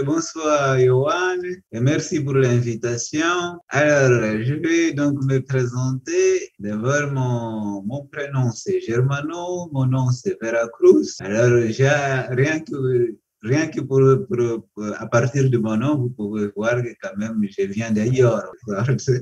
Bonsoir, Johan, et merci pour l'invitation. Alors, je vais donc me présenter. D'abord, mon prénom, c'est Germano, mon nom, c'est Veracruz. Alors, rien que à partir de mon nom, vous pouvez voir que quand même, je viens d'ailleurs.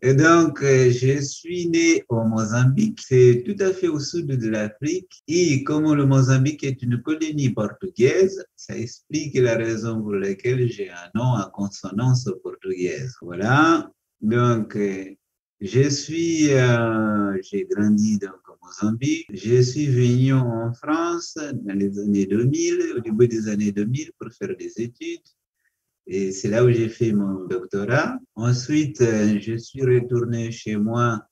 Et donc, je suis né au Mozambique. C'est tout à fait au sud de l'Afrique. Et comme le Mozambique est une colonie portugaise, ça explique la raison pour laquelle j'ai un nom à consonance portugaise. Voilà. Donc, j'ai grandi donc au Mozambique. Je suis venu en France dans les années 2000, au début des années 2000 pour faire des études. Et c'est là où j'ai fait mon doctorat. Ensuite, je suis retourné chez moi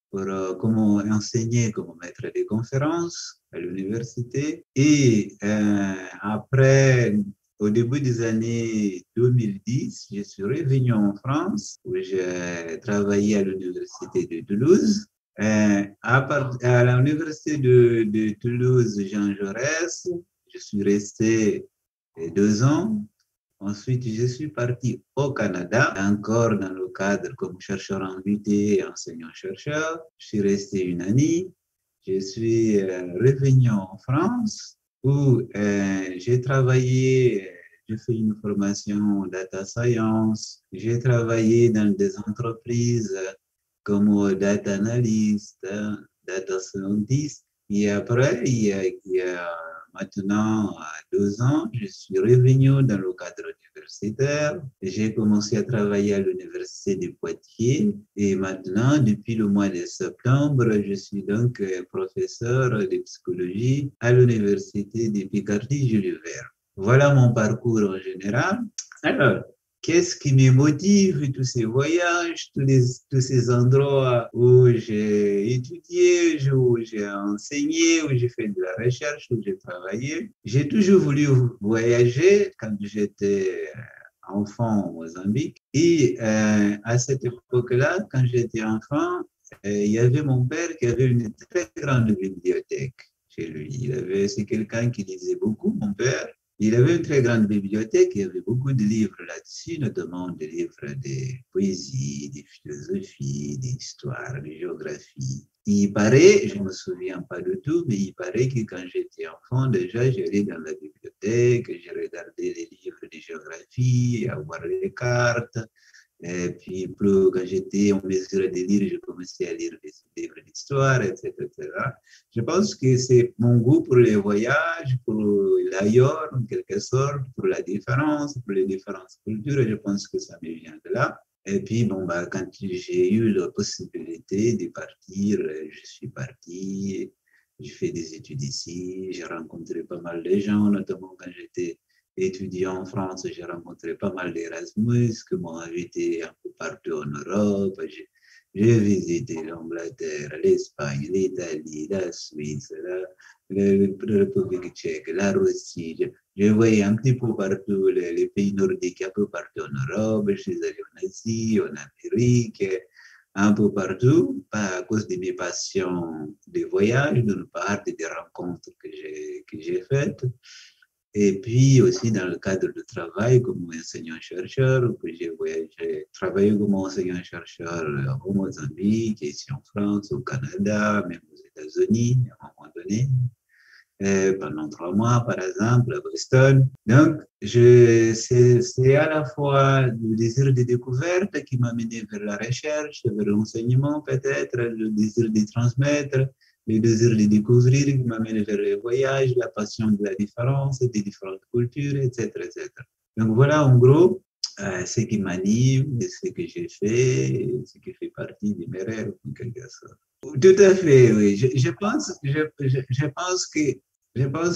pour comment enseigner comme maître des conférences à l'université. Et après, au début des années 2010, je suis revenu en France où j'ai travaillé à l'université de Toulouse. À l'université de Toulouse, Jean Jaurès, je suis resté 2 ans. Ensuite, je suis parti au Canada, encore dans le cadre comme chercheur invité et enseignant-chercheur. Je suis resté une année. Je suis revenu en France où j'ai travaillé, j'ai fait une formation en data science. J'ai travaillé dans des entreprises comme data analyst, data scientist. Et après, il y a maintenant, à 2 ans, je suis revenu dans le cadre universitaire. J'ai commencé à travailler à l'université de Poitiers et maintenant, depuis le mois de septembre, je suis donc professeur de psychologie à l'université de Picardie-Jules Verne. Voilà mon parcours en général. Alors, qu'est-ce qui me motive, tous ces voyages, tous ces endroits où j'ai étudié, où j'ai enseigné, où j'ai fait de la recherche, où j'ai travaillé. J'ai toujours voulu voyager quand j'étais enfant au Mozambique. Et à cette époque-là, quand j'étais enfant, il y avait mon père qui avait une très grande bibliothèque chez lui. C'est quelqu'un qui lisait beaucoup, mon père. Il avait une très grande bibliothèque, il y avait beaucoup de livres là-dessus, notamment des livres de poésie, de philosophie, d'histoire, de géographie. Il paraît, je ne me souviens pas du tout, mais il paraît que quand j'étais enfant, déjà, j'allais dans la bibliothèque, j'ai regardé les livres de géographie, à voir les cartes, et puis, plus, quand j'étais en mesure de lire, je commençais à lire des livres d'histoire, etc., etc. Je pense que c'est mon goût pour les voyages, pour l'ailleurs, en quelque sorte, pour la différence, pour les différentes cultures, et je pense que ça me vient de là. Et puis, bon, bah, quand j'ai eu la possibilité de partir, je suis parti. J'ai fait des études ici, j'ai rencontré pas mal de gens, notamment quand j'étais étudiant en France, j'ai rencontré pas mal d'Erasmus qui m'ont invité un peu partout en Europe. J'ai visité l'Angleterre, l'Espagne, l'Italie, la Suisse, la République tchèque, la Russie. Je voyais un petit peu partout les pays nordiques, un peu partout en Europe. Je suis allé en Asie, en Amérique, un peu partout, pas à cause de mes passions de voyage, d'une part, des rencontres que j'ai faites. Et puis aussi dans le cadre de travail comme enseignant-chercheur, que j'ai travaillé comme enseignant-chercheur au Mozambique, ici en France, au Canada, même aux États-Unis à un moment donné, pendant 3 mois par exemple à Boston. Donc, c'est à la fois le désir de découverte qui m'a mené vers la recherche, vers l'enseignement peut-être, le désir de transmettre, le désir de découvrir qui m'amène vers les voyages, la passion de la différence, des différentes cultures, etc., etc. Donc voilà en gros ce qui m'anime, ce que j'ai fait, ce qui fait partie de mes rêves en quelque sorte. Tout à fait, oui. Je pense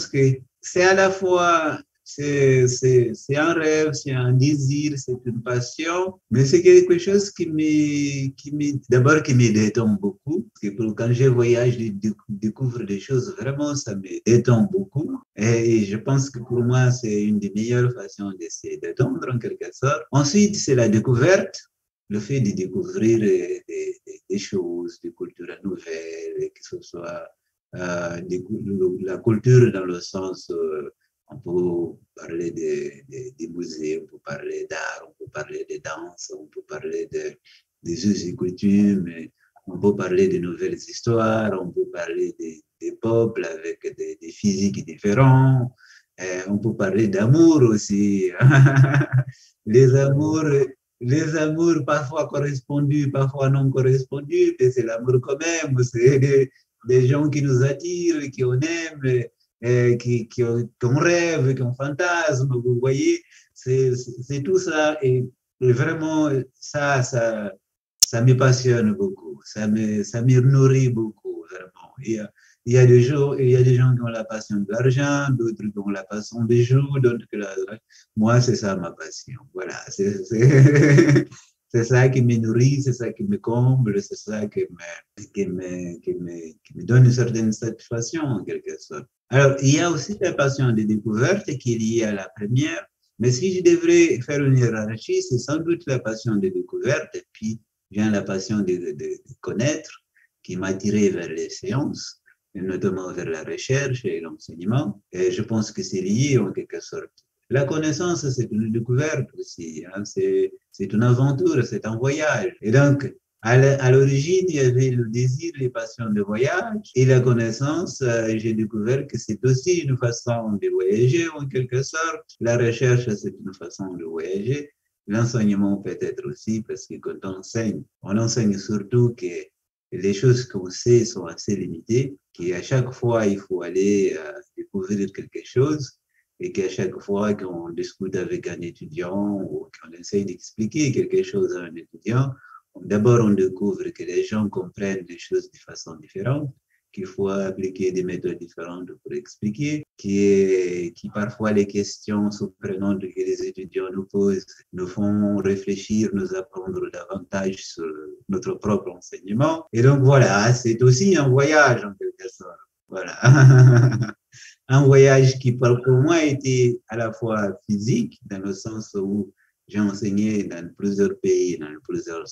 que c'est à la fois, c'est un rêve, c'est un désir, c'est une passion, mais c'est quelque chose d'abord qui me détend beaucoup. Parce que quand je voyage, je découvre des choses, vraiment, ça me détend beaucoup. Et je pense que pour moi, c'est une des meilleures façons de se détendre en quelque sorte. Ensuite, c'est la découverte, le fait de découvrir des choses, des cultures nouvelles, que ce soit la culture dans le sens On peut parler des musées, on peut parler d'art, on peut parler de danse, on peut parler des us et coutumes, on peut parler de nouvelles histoires, on peut parler des peuples avec des physiques différents, on peut parler d'amour aussi. les amours, les amours parfois correspondus, parfois non correspondus, mais c'est l'amour quand même, c'est des gens qui nous attirent, qui on aime, qu'on rêve, qu'on fantasme, vous voyez, c'est tout ça. Et vraiment, ça me passionne beaucoup, ça me nourrit beaucoup, vraiment. Il y a des gens, il y a des gens qui ont la passion de l'argent, d'autres qui ont la passion des jours, d'autres que moi, c'est ça ma passion. Voilà, c'est ça qui me nourrit, c'est ça qui me comble, c'est ça qui me donne une certaine satisfaction en quelque sorte. Alors, il y a aussi la passion de découverte qui est liée à la première, mais si je devrais faire une hiérarchie, c'est sans doute la passion de découverte, et puis vient la passion de connaître qui m'a tiré vers les sciences, et notamment vers la recherche et l'enseignement. Et je pense que c'est lié en quelque sorte. La connaissance, c'est une découverte aussi, hein, c'est une aventure, c'est un voyage. Et donc, à l'origine, il y avait le désir, les passions de voyage et la connaissance. J'ai découvert que c'est aussi une façon de voyager en quelque sorte. La recherche, c'est une façon de voyager. L'enseignement peut-être aussi, parce que quand on enseigne surtout que les choses qu'on sait sont assez limitées, qu'à chaque fois, il faut aller découvrir quelque chose et qu'à chaque fois qu'on discute avec un étudiant ou qu'on essaye d'expliquer quelque chose à un étudiant, d'abord on découvre que les gens comprennent les choses de façon différente, qu'il faut appliquer des méthodes différentes pour expliquer, qui parfois les questions surprenantes que les étudiants nous posent nous font réfléchir, nous apprendre davantage sur notre propre enseignement. Et donc voilà, c'est aussi un voyage en quelque sorte. Voilà. Un voyage qui pour moi était à la fois physique, dans le sens où j'ai enseigné dans plusieurs pays, dans plusieurs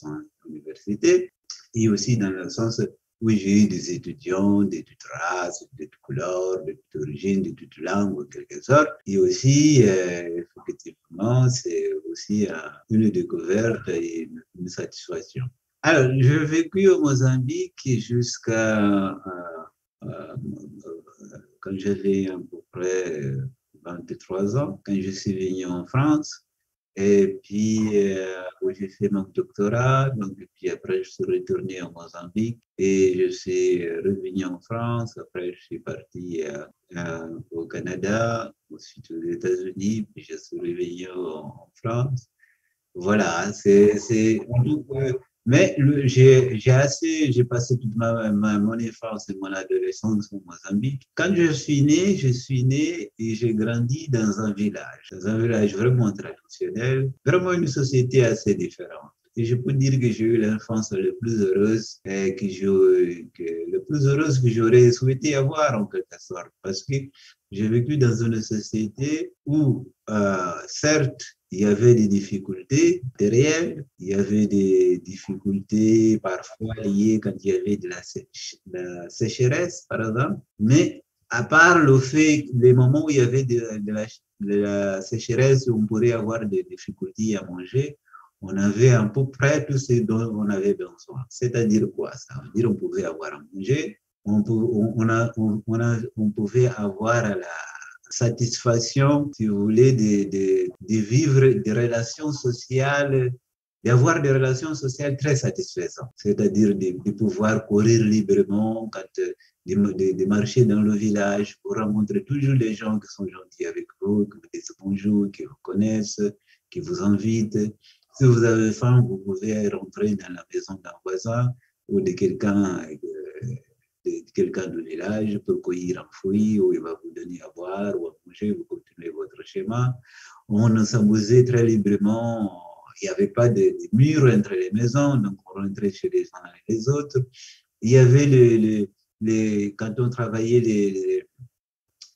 universités, et aussi dans le sens où j'ai eu des étudiants de toutes races, de toutes couleurs, de toutes origines, de toutes langues, en quelque sorte. Et aussi, effectivement, c'est aussi une découverte et une satisfaction. Alors, j'ai vécu au Mozambique jusqu'à quand j'avais à peu près 23 ans, quand je suis venu en France. Et puis, où j'ai fait mon doctorat. Donc, et puis après, je suis retourné au Mozambique et je suis revenu en France. Après, je suis parti au Canada, ensuite aux États-Unis, puis je suis revenu en France. Voilà, mais j'ai passé toute mon enfance et mon adolescence au Mozambique. Quand je suis né et j'ai grandi dans un village vraiment traditionnel, vraiment une société assez différente. Et je peux dire que j'ai eu l'enfance la plus heureuse le plus heureuse que j'aurais souhaité avoir en quelque sorte, parce que j'ai vécu dans une société où, certes, il y avait des difficultés réelles, il y avait des difficultés parfois liées quand il y avait de la sécheresse, par exemple, mais à part le fait, les moments où il y avait de la sécheresse, où on pourrait avoir des difficultés à manger, on avait à peu près tout ce dont on avait besoin. C'est-à-dire quoi? Ça veut dire qu'on pouvait avoir à manger, on pouvait avoir la satisfaction, si vous voulez, de vivre des relations sociales, d'avoir des relations sociales très satisfaisantes, c'est-à-dire de pouvoir courir librement, de marcher dans le village pour rencontrer toujours les gens qui sont gentils avec vous, qui vous disent bonjour, qui vous connaissent, qui vous invitent. Si vous avez faim, vous pouvez rentrer dans la maison d'un voisin ou de quelqu'un du village pour cueillir un fruit, ou il va vous donner à boire ou à manger, vous continuez votre schéma. On s'amusait très librement, il n'y avait pas de murs entre les maisons, donc on rentrait chez les uns et les autres. Il y avait quand on travaillait,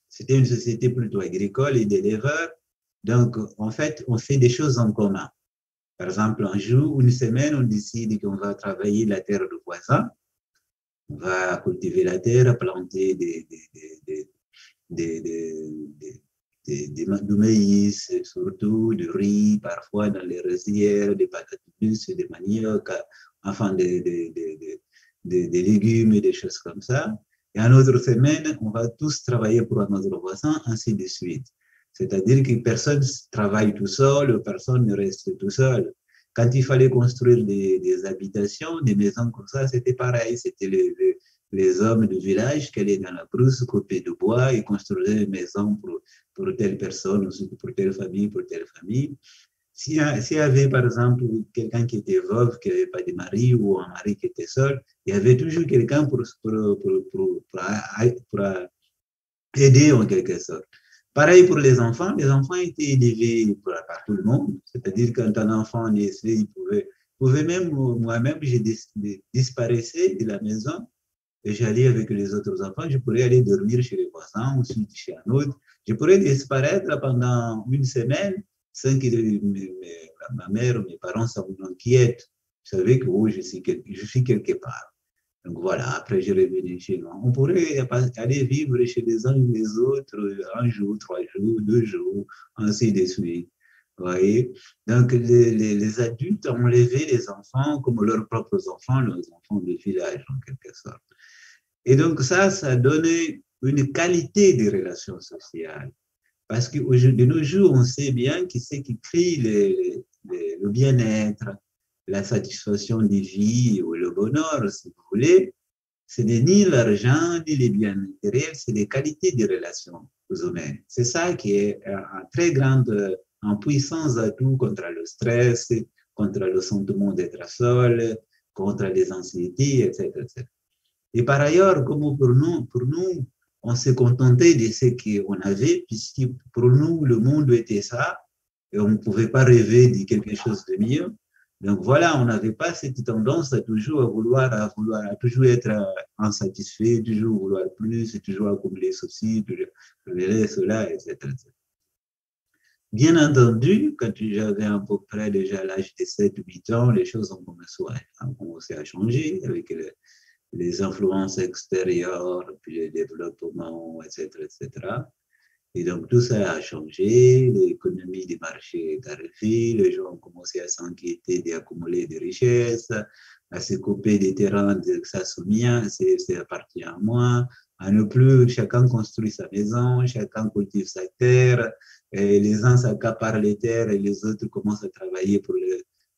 c'était une société plutôt agricole et d'éleveurs, donc en fait, on fait des choses en commun. Par exemple, un jour, une semaine, on décide qu'on va travailler la terre du voisin. On va cultiver la terre, planter des du maïs, surtout du riz, parfois dans les rosières, des patates douces, des manioc, enfin des légumes et des choses comme ça. Et en autre semaine, on va tous travailler pour notre voisin, ainsi de suite. C'est-à-dire que personne travaille tout seul, personne ne reste tout seul. Quand il fallait construire des habitations, des maisons comme ça, c'était pareil. C'était les hommes du village qui allaient dans la brousse, couper du bois et construire une maison pour telle personne, pour telle famille, pour telle famille. S'il y avait, par exemple, quelqu'un qui était veuve, qui n'avait pas de mari, ou un mari qui était seul, il y avait toujours quelqu'un pour aider en quelque sorte. Pareil pour les enfants étaient élevés par tout le monde, c'est-à-dire quand un enfant naissait, pouvait même, moi-même, j'ai disparaissais de la maison et j'allais avec les autres enfants, je pourrais aller dormir chez les voisins ou chez un autre. Je pourrais disparaître pendant une semaine sans que ma mère ou mes parents s'en inquiètent. Je savais que oh, je suis quelque part. Donc voilà, après je revenais chez moi. On pourrait aller vivre chez les uns et les autres un jour, 3 jours, 2 jours, ainsi de suite. Vous voyez? Donc les adultes ont élevé les enfants comme leurs propres enfants, leurs enfants de village en quelque sorte. Et donc ça a donné une qualité des relations sociales. Parce que de nos jours, on sait bien que ce qui crée le bien-être, la satisfaction des vies ou le bonheur, si vous voulez, ce n'est ni l'argent, ni les biens matériels, c'est les qualités des relations humaines. C'est ça qui est un très grand, un puissant atout contre le stress, contre le sentiment d'être seul, contre les anxiétés, etc., etc. Et par ailleurs, comme pour nous, on s'est contenté de ce qu'on avait, puisque pour nous, le monde était ça, et on ne pouvait pas rêver de quelque chose de mieux. Donc voilà, on n'avait pas cette tendance à toujours à toujours être insatisfait, toujours vouloir plus, toujours accumuler ceci, toujours cela, etc., etc. Bien entendu, quand j'avais à peu près déjà l'âge de 7-8 ans, les choses ont commencé à changer avec les influences extérieures, puis le développement, etc., etc. Et donc, tout ça a changé, l'économie des marchés est arrivée, les gens ont commencé à s'inquiéter d'accumuler des richesses, à se couper des terrains, dire que ça c'est mien, c'est appartient à moi, à ne plus chacun construit sa maison, chacun cultive sa terre, et les uns s'accaparent les terres et les autres commencent à travailler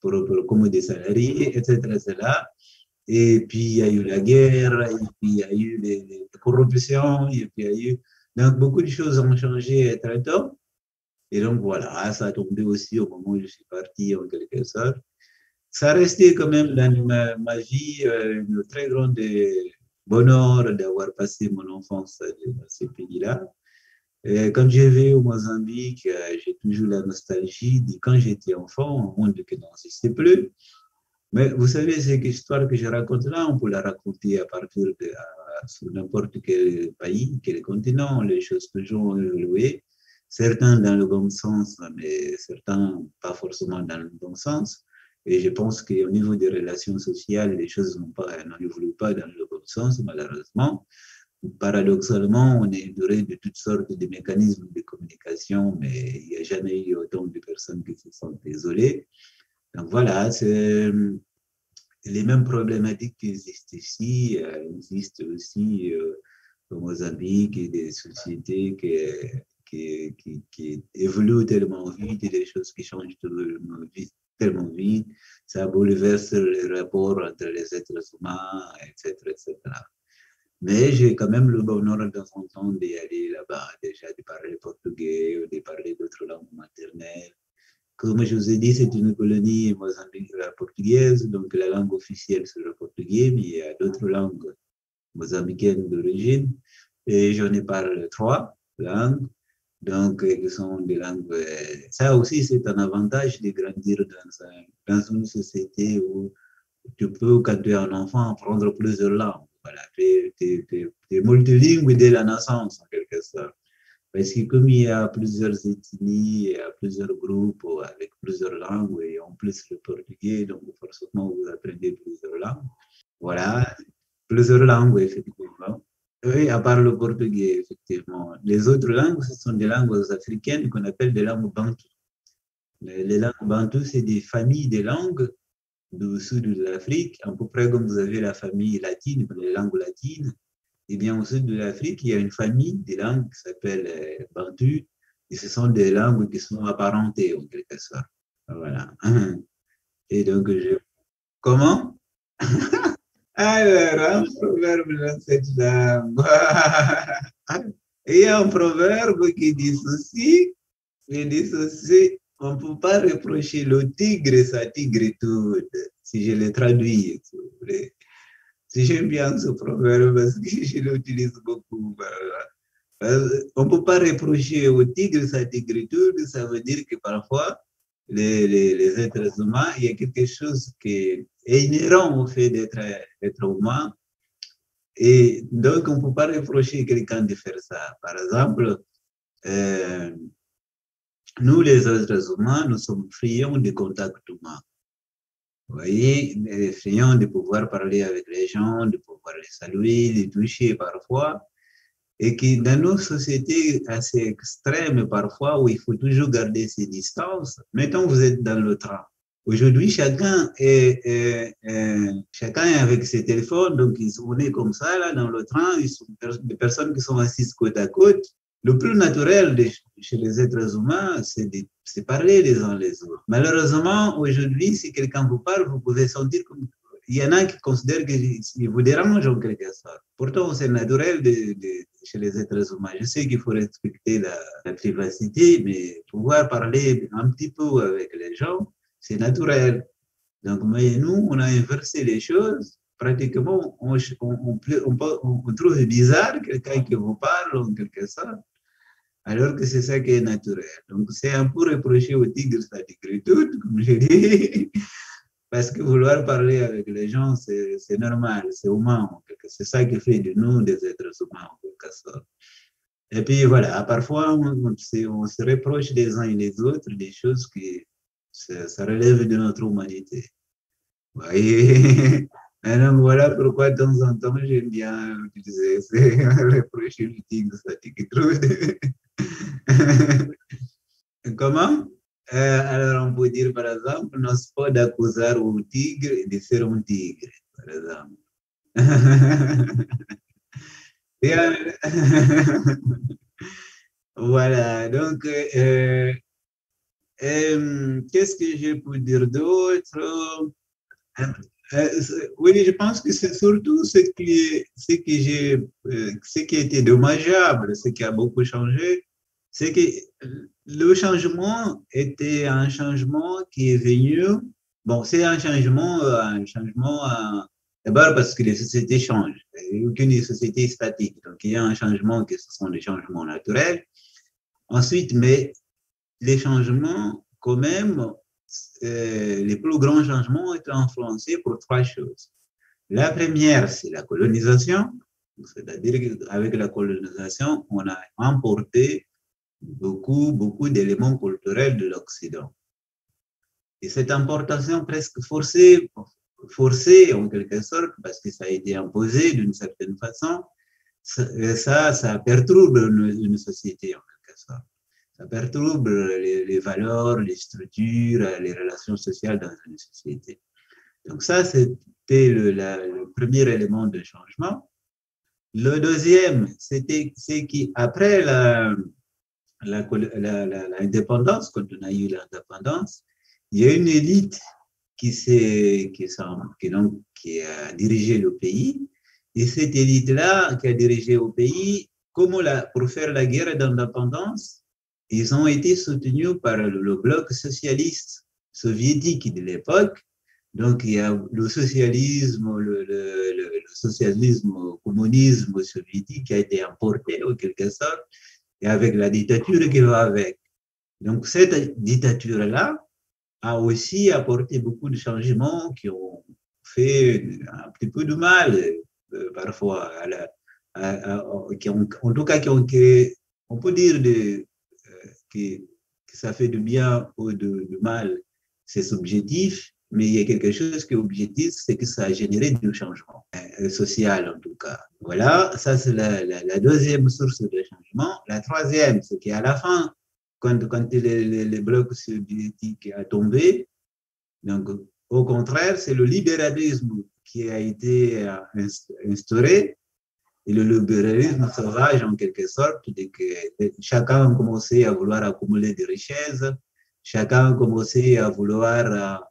comme des salariés, etc., etc. Et puis, il y a eu la guerre, et puis il y a eu les corruptions, et puis il y a eu... Donc, beaucoup de choses ont changé très tôt. Et donc, voilà, ça a tombé aussi au moment où je suis parti, en quelque sorte. Ça a resté quand même dans ma vie une très grande bonheur d'avoir passé mon enfance dans ces pays-là. Quand je vais au Mozambique, j'ai toujours la nostalgie de quand j'étais enfant, un monde qui n'existait plus. Mais vous savez, cette histoire que je raconte là, on peut la raconter à partir de sur n'importe quel pays, quel continent, les choses toujours évolué, certains dans le bon sens, mais certains pas forcément dans le bon sens. Et je pense qu'au niveau des relations sociales, les choses n'évoluent pas dans le bon sens, malheureusement. Paradoxalement, on est entouré de toutes sortes de mécanismes de communication, mais il n'y a jamais eu autant de personnes qui se sentent isolées. Donc voilà, c'est les mêmes problématiques qui existent ici, existent aussi au Mozambique et des sociétés qui évoluent tellement vite et des choses qui changent tellement vite. Ça bouleverse les rapports entre les êtres humains, etc., etc. Mais j'ai quand même le bonheur de temps en temps d'y aller là-bas, déjà de parler portugais ou de parler d'autres langues maternelles. Comme je vous ai dit, c'est une colonie portugaise, donc la langue officielle c'est le portugais, mais il y a d'autres langues mozambicaines d'origine. Et j'en ai parlé 3 langues, donc qui sont des langues. Ça aussi, c'est un avantage de grandir dans une société où tu peux, quand tu es un enfant, apprendre plusieurs langues. Voilà, tu es multilingue dès la naissance, en quelque sorte. Parce que comme il y a plusieurs ethnies, il y a plusieurs groupes avec plusieurs langues, et en plus le portugais, donc forcément vous apprenez plusieurs langues. Voilà, plusieurs langues, effectivement. Oui, à part le portugais, effectivement. Les autres langues, ce sont des langues africaines qu'on appelle des langues bantoues. Les langues bantoues, c'est des familles de langues du sud de l'Afrique, à peu près comme vous avez la famille latine, les langues latines. Eh bien, au sud de l'Afrique, il y a une famille des langues qui s'appelle bantou, et ce sont des langues qui sont apparentées, en quelque sorte. Voilà. Et donc, comment? Alors, un proverbe dans cette langue. Il y a un proverbe qui dit ceci, on ne peut pas reprocher le tigre sa tigritude, si je le traduis, si vous voulez. Si j'aime bien ce proverbe parce que je l'utilise beaucoup. On ne peut pas reprocher au tigre sa tigritude, ça veut dire que parfois, les êtres humains, il y a quelque chose qui est inhérent au fait d'être humain. Et donc, on ne peut pas reprocher à quelqu'un de faire ça. Par exemple, euh, nous, les êtres humains, nous sommes friands de contact humain. Vous voyez, friands de pouvoir parler avec les gens, de pouvoir les saluer, les toucher parfois. Et que dans nos sociétés assez extrêmes, parfois, où il faut toujours garder ses distances, mettons vous êtes dans le train. Aujourd'hui, chacun est avec ses téléphones, donc on est comme ça, là, dans le train, ils sont des personnes qui sont assises côte à côte. Le plus naturel chez les êtres humains, c'est parler les uns les autres. Malheureusement, aujourd'hui, si quelqu'un vous parle, vous pouvez sentir comme il y en a qui considèrent qu'il vous dérange en quelque sorte. Pourtant, c'est naturel chez les êtres humains. Je sais qu'il faut respecter la privacité, mais pouvoir parler un petit peu avec les gens, c'est naturel. Donc, mais nous, on a inversé les choses. Pratiquement, on trouve bizarre quelqu'un qui vous parle en quelque sorte, alors que c'est ça qui est naturel. Donc, c'est un peu reproché au tigre sa tigritude, comme je dis. Parce que vouloir parler avec les gens, c'est normal, c'est humain. C'est ça qui fait de nous des êtres humains, en quelque sorte. Et puis voilà, parfois, on se reproche les uns et les autres des choses qui ça relève de notre humanité. Vous voyez? Et donc voilà pourquoi de temps en temps, j'aime bien utiliser ces reproches utiles de statique. Comment? Alors, on peut dire, par exemple, não se pode acusar o tigre de ser um tigre, par exemple. Voilà, donc, qu'est-ce que je peux dire d'autre? Oui, je pense que c'est surtout ce qui a été dommageable, ce qui a beaucoup changé, c'est que le changement était un changement qui est venu. Bon, c'est un changement d'abord parce que les sociétés changent. Aucune société est statique. Donc, il y a un changement qui ce sont des changements naturels. Ensuite, mais les changements, quand même, les plus grands changements ont été influencés pour trois choses. La première, c'est la colonisation. C'est-à-dire qu'avec la colonisation, on a importé beaucoup d'éléments culturels de l'Occident. Et cette importation presque forcée en quelque sorte, parce que ça a été imposé d'une certaine façon, ça perturbe une société en quelque sorte. Ça perturbe les valeurs, les structures, les relations sociales dans une société. Donc ça, c'était le premier élément de changement. Le deuxième, c'est qu'après l'indépendance, quand on a eu l'indépendance, il y a une élite qui a dirigé le pays. Et cette élite-là qui a dirigé le pays, pour faire la guerre d'indépendance, ils ont été soutenus par le bloc socialiste soviétique de l'époque. Donc, il y a le socialisme, le socialisme, communisme soviétique qui a été importé en quelque sorte, et avec la dictature qui va avec. Donc, cette dictature-là a aussi apporté beaucoup de changements qui ont fait un petit peu de mal, parfois, en tout cas, qui ont créé, on peut dire que ça fait du bien ou de mal, c'est subjectif, mais il y a quelque chose qui est objectif, c'est que ça a généré du changement social en tout cas. Voilà, ça c'est la deuxième source de changement. La troisième, c'est qu'à la fin, quand le bloc soviétique a tombé, donc au contraire, c'est le libéralisme qui a été instauré. Et le libéralisme sauvage, en quelque sorte, de que chacun a commencé à vouloir accumuler des richesses, chacun a commencé à vouloir,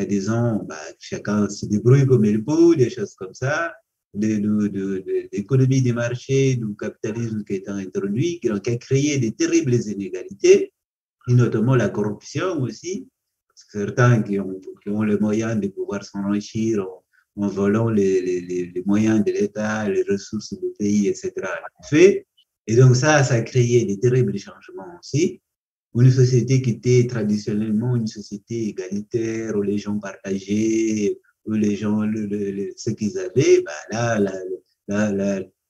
disons, bah, chacun se débrouille comme il peut, des choses comme ça, l'économie des marchés, du capitalisme qui est introduit, qui a créé des terribles inégalités, et notamment la corruption aussi, parce que certains qui ont les moyens de pouvoir s'enrichir en volant les moyens de l'État, les ressources du pays, etc. Fait. Et donc ça a créé des terribles changements aussi. Une société qui était traditionnellement une société égalitaire, où les gens partageaient, où les gens, ce qu'ils avaient, ben là, la,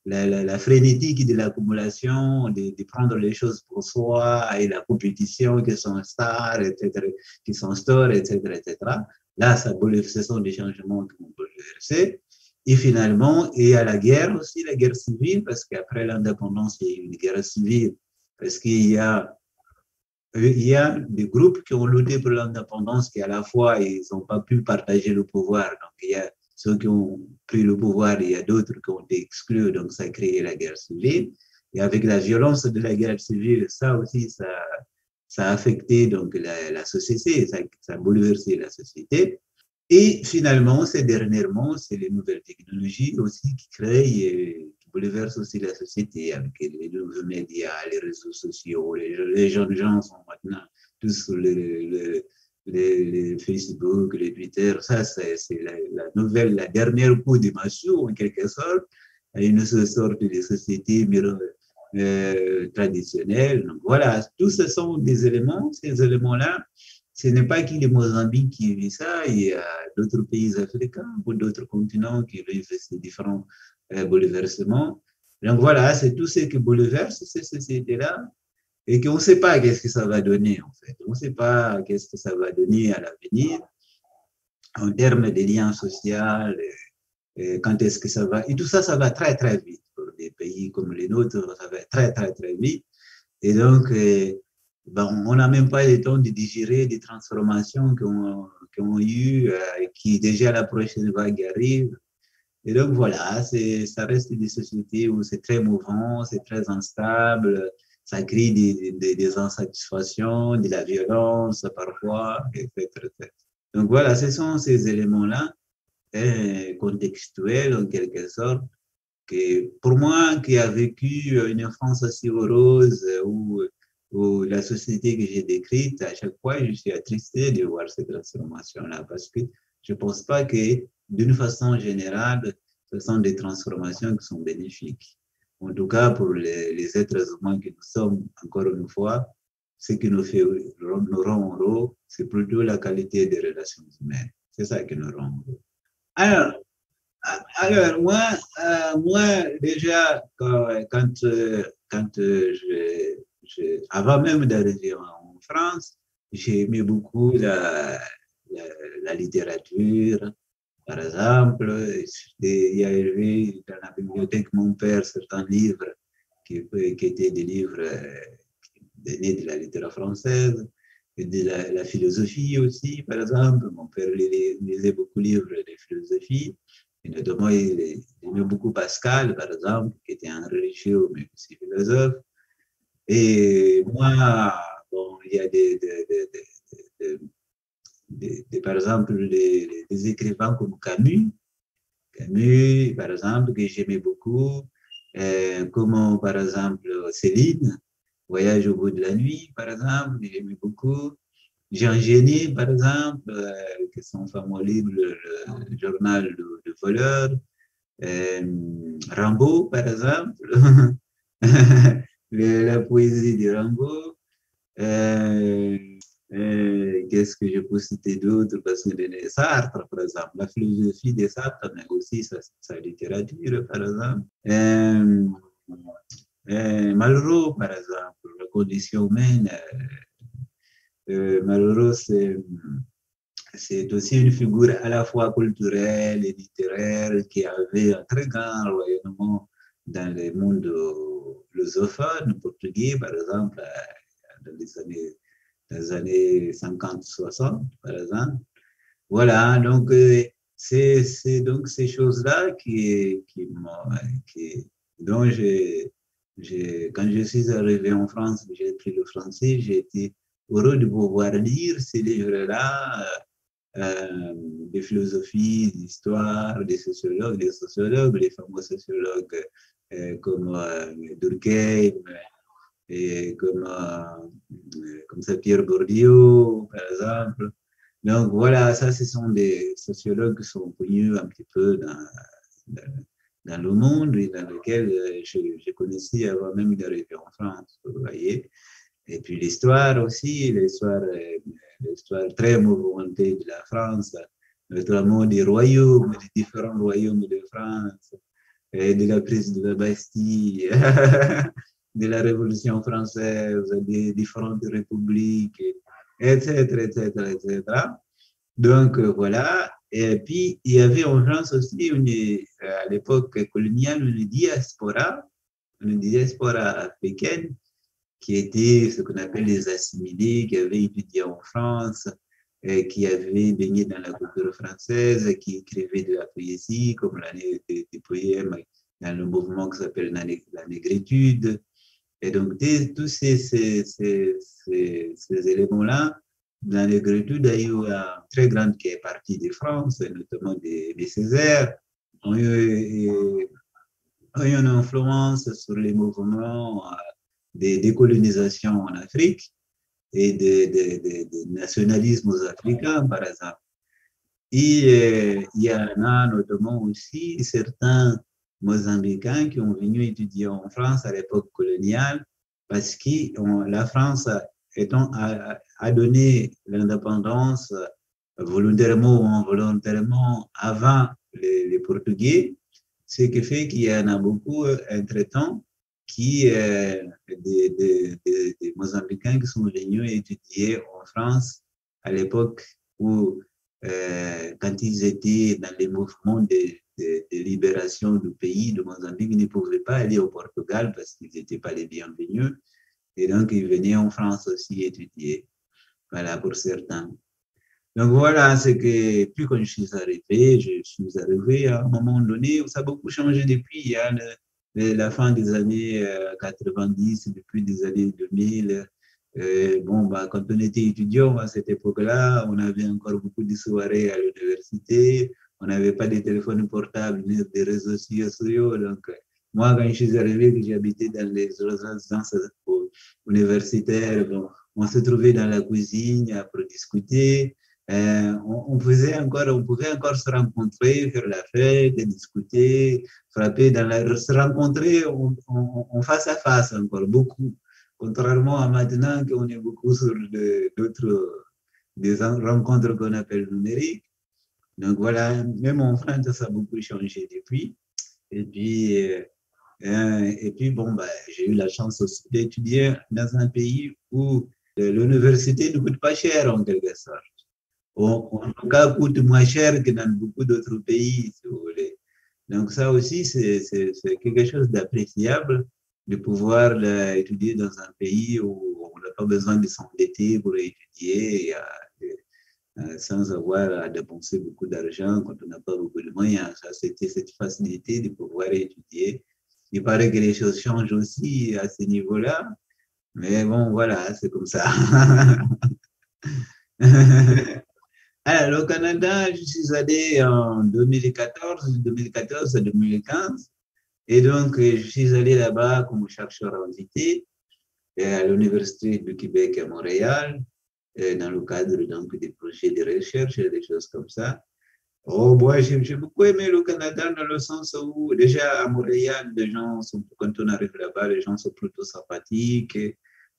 la, la frénétique de l'accumulation, de prendre les choses pour soi, et la compétition qui s'instaure, etc., qui s'instaure, etc., etc. Là, ce sont des changements qui vont bouleverser. Et finalement, il y a la guerre aussi, la guerre civile, parce qu'après l'indépendance, il y a eu une guerre civile, parce qu'il y a des groupes qui ont lutté pour l'indépendance qui, à la fois, ils n'ont pas pu partager le pouvoir. Donc, il y a ceux qui ont pris le pouvoir, il y a d'autres qui ont été exclus, donc ça a créé la guerre civile. Et avec la violence de la guerre civile, ça aussi, ça a affecté donc, la société, ça a bouleversé la société. Et finalement, dernièrement, c'est les nouvelles technologies aussi qui créent, qui bouleversent aussi la société avec les nouveaux médias, les réseaux sociaux. Les jeunes gens sont maintenant tous sur les Facebook, les Twitter. Ça, c'est la dernière coup de massue, en quelque sorte, à une sorte de société traditionnelle. Donc, voilà, tous ce sont des éléments, ces éléments-là. Ce n'est pas que le Mozambique qui vit ça, il y a d'autres pays africains ou d'autres continents qui vivent ces différents bouleversements. Donc voilà, c'est tout ce qui bouleverse ces sociétés-là et qu'on ne sait pas qu'est-ce que ça va donner en fait. On ne sait pas qu'est-ce que ça va donner à l'avenir en termes de liens sociaux, quand est-ce que ça va. Et tout ça, ça va très très vite. Pour des pays comme les nôtres, ça va très très très vite. Et donc, ben, on n'a même pas le temps de digérer des transformations qui ont eu, qui déjà la prochaine vague arrive. Et donc voilà, ça reste des sociétés où c'est très mouvant, c'est très instable, ça crée des insatisfactions, de la violence parfois, etc. Donc voilà, ce sont ces éléments-là, contextuels en quelque sorte, que pour moi, qui a vécu une enfance assez heureuse, où la société que j'ai décrite, à chaque fois, je suis attristé de voir cette transformation-là, parce que je ne pense pas que, d'une façon générale, ce sont des transformations qui sont bénéfiques. En tout cas, pour les êtres humains que nous sommes, encore une fois, ce qui nous fait nous rend heureux, c'est plutôt la qualité des relations humaines. C'est ça qui nous rend heureux. Alors, alors, moi, déjà, avant même d'arriver en France, j'ai aimé beaucoup la, la littérature. Par exemple, il y avait dans la bibliothèque mon père certains livres qui étaient des livres nés de la littérature française, et de la philosophie aussi, par exemple. Mon père lisait beaucoup de livres de philosophie. Et notamment, il aimait beaucoup Pascal, par exemple, qui était un religieux, mais aussi philosophe. Et moi, bon, il y a par exemple, des écrivains comme Camus, par exemple, que j'aimais beaucoup, comme par exemple Céline, Voyage au bout de la nuit, par exemple, que j'aimais beaucoup. Jean Génie, par exemple, qui sont fameux livres, le journal de voleur. Rimbaud, par exemple, la poésie de Rimbaud. Euh, Qu'est-ce que je peux citer d'autre? Parce que Sartre, par exemple, la philosophie de Sartre, mais aussi sa littérature, par exemple. Malraux, par exemple, la condition humaine. Malraux, c'est aussi une figure à la fois culturelle et littéraire qui avait un très grand rayonnement dans le monde lusophone, portugais, par exemple, dans les années 50-60, par exemple. Voilà, donc c'est donc ces choses-là dont quand je suis arrivé en France, j'ai appris le français, j'ai été heureux de pouvoir lire ces livres-là, de philosophie, d'histoire, des sociologues, les fameux sociologues comme Durkheim et comme ça Pierre Bourdieu, par exemple. Donc voilà, ça, ce sont des sociologues qui sont connus un petit peu dans le monde et dans lequel je connaissais avant même d'arriver en France, vous voyez. Et puis l'histoire aussi, l'histoire très mouvementée de la France, notamment des royaumes, des différents royaumes de France, et de la prise de la Bastille, de la Révolution française, des différentes républiques, etc., etc., etc. Donc voilà. Et puis il y avait en France aussi à l'époque coloniale une diaspora africaine qui étaient ce qu'on appelle les assimilés, qui avaient étudié en France, qui avaient baigné dans la culture française, qui écrivaient de la poésie, comme des poèmes dans le mouvement qui s'appelle la négritude. Et donc, tous ces éléments-là, dans la négritude, il y a eu une très grande partie de France, notamment des Césaires, ont eu une influence sur les mouvements de décolonisation en Afrique et de nationalismes africains, par exemple. Et il y en a notamment aussi certains Mozambicains qui ont venu étudier en France à l'époque coloniale parce que la France a donné l'indépendance volontairement ou involontairement avant les Portugais, ce qui fait qu'il y en a beaucoup entre-temps des Mozambicains qui sont venus étudier en France à l'époque où, quand ils étaient dans les mouvements de libération du pays de Mozambique, ils ne pouvaient pas aller au Portugal parce qu'ils n'étaient pas les bienvenus. Et donc, ils venaient en France aussi étudier. Voilà, pour certains. Donc voilà, c'est que puis quand je suis arrivé à un moment donné, ça a beaucoup changé depuis la fin des années 90, depuis des années 2000. Bon, bah, quand on était étudiant à cette époque-là, on avait encore beaucoup de soirées à l'université, on n'avait pas de téléphones portables ni des réseaux sociaux. Donc, moi, quand je suis arrivé, que j'habitais dans les résidences universitaires, bon, on se trouvait dans la cuisine pour discuter. On pouvait encore se rencontrer, faire la fête, discuter, frapper se rencontrer en face à face encore beaucoup. Contrairement à maintenant qu'on est beaucoup sur des rencontres qu'on appelle numériques. Donc voilà, même en France, ça a beaucoup changé depuis. Et puis, bon, bah, j'ai eu la chance aussi d'étudier dans un pays où l'université ne coûte pas cher en quelque sorte. En tout cas, coûte moins cher que dans beaucoup d'autres pays, si vous voulez. Donc ça aussi, c'est quelque chose d'appréciable de pouvoir étudier dans un pays où on n'a pas besoin de s'endetter pour étudier sans avoir à dépenser beaucoup d'argent quand on n'a pas beaucoup de moyens. Ça, c'était cette facilité de pouvoir étudier. Il paraît que les choses changent aussi à ce niveau-là, mais bon, voilà, c'est comme ça. Alors, au Canada, je suis allé en 2014 à 2015. Et donc, je suis allé là-bas comme chercheur invité à l'Université du Québec à Montréal, dans le cadre donc, des projets de recherche et des choses comme ça. Oh, moi, j'ai beaucoup aimé le Canada dans le sens où, déjà à Montréal, quand on arrive là-bas, les gens sont plutôt sympathiques.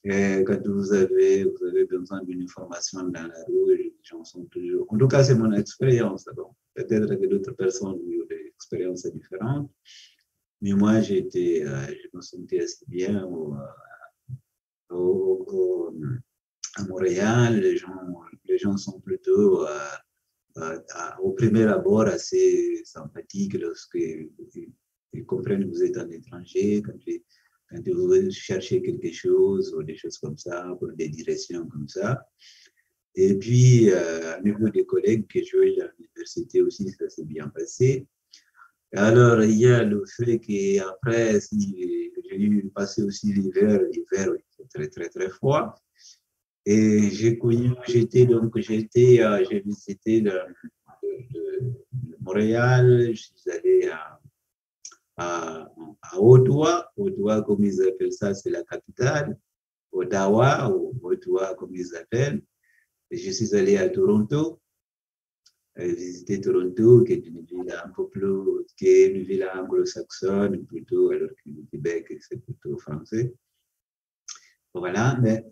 Et quand vous avez besoin d'une information dans la rue, les gens sont toujours. En tout cas, c'est mon expérience. Bon, peut-être que d'autres personnes ont eu des expériences différentes. Mais moi, je me sentais assez bien à Montréal. Les gens sont plutôt au premier abord assez sympathiques lorsque ils comprennent que vous êtes un étranger, quand vous cherchez quelque chose ou des choses comme ça, pour des directions comme ça. Et puis, au niveau des collègues que je vois à l'université aussi, ça s'est bien passé. Alors, il y a le fait qu'après, si, j'ai eu passé aussi l'hiver était très, très, très froid. Et j'ai visité Montréal, je suis allé à Ottawa. Ottawa, comme ils appellent ça, c'est la capitale. Ottawa, ou Ottawa, comme ils appellent. Et je suis allé à Toronto, visiter Toronto, qui est une ville un peu plus, qui est une ville anglo-saxonne plutôt, alors que le Québec, c'est plutôt français. Voilà, mais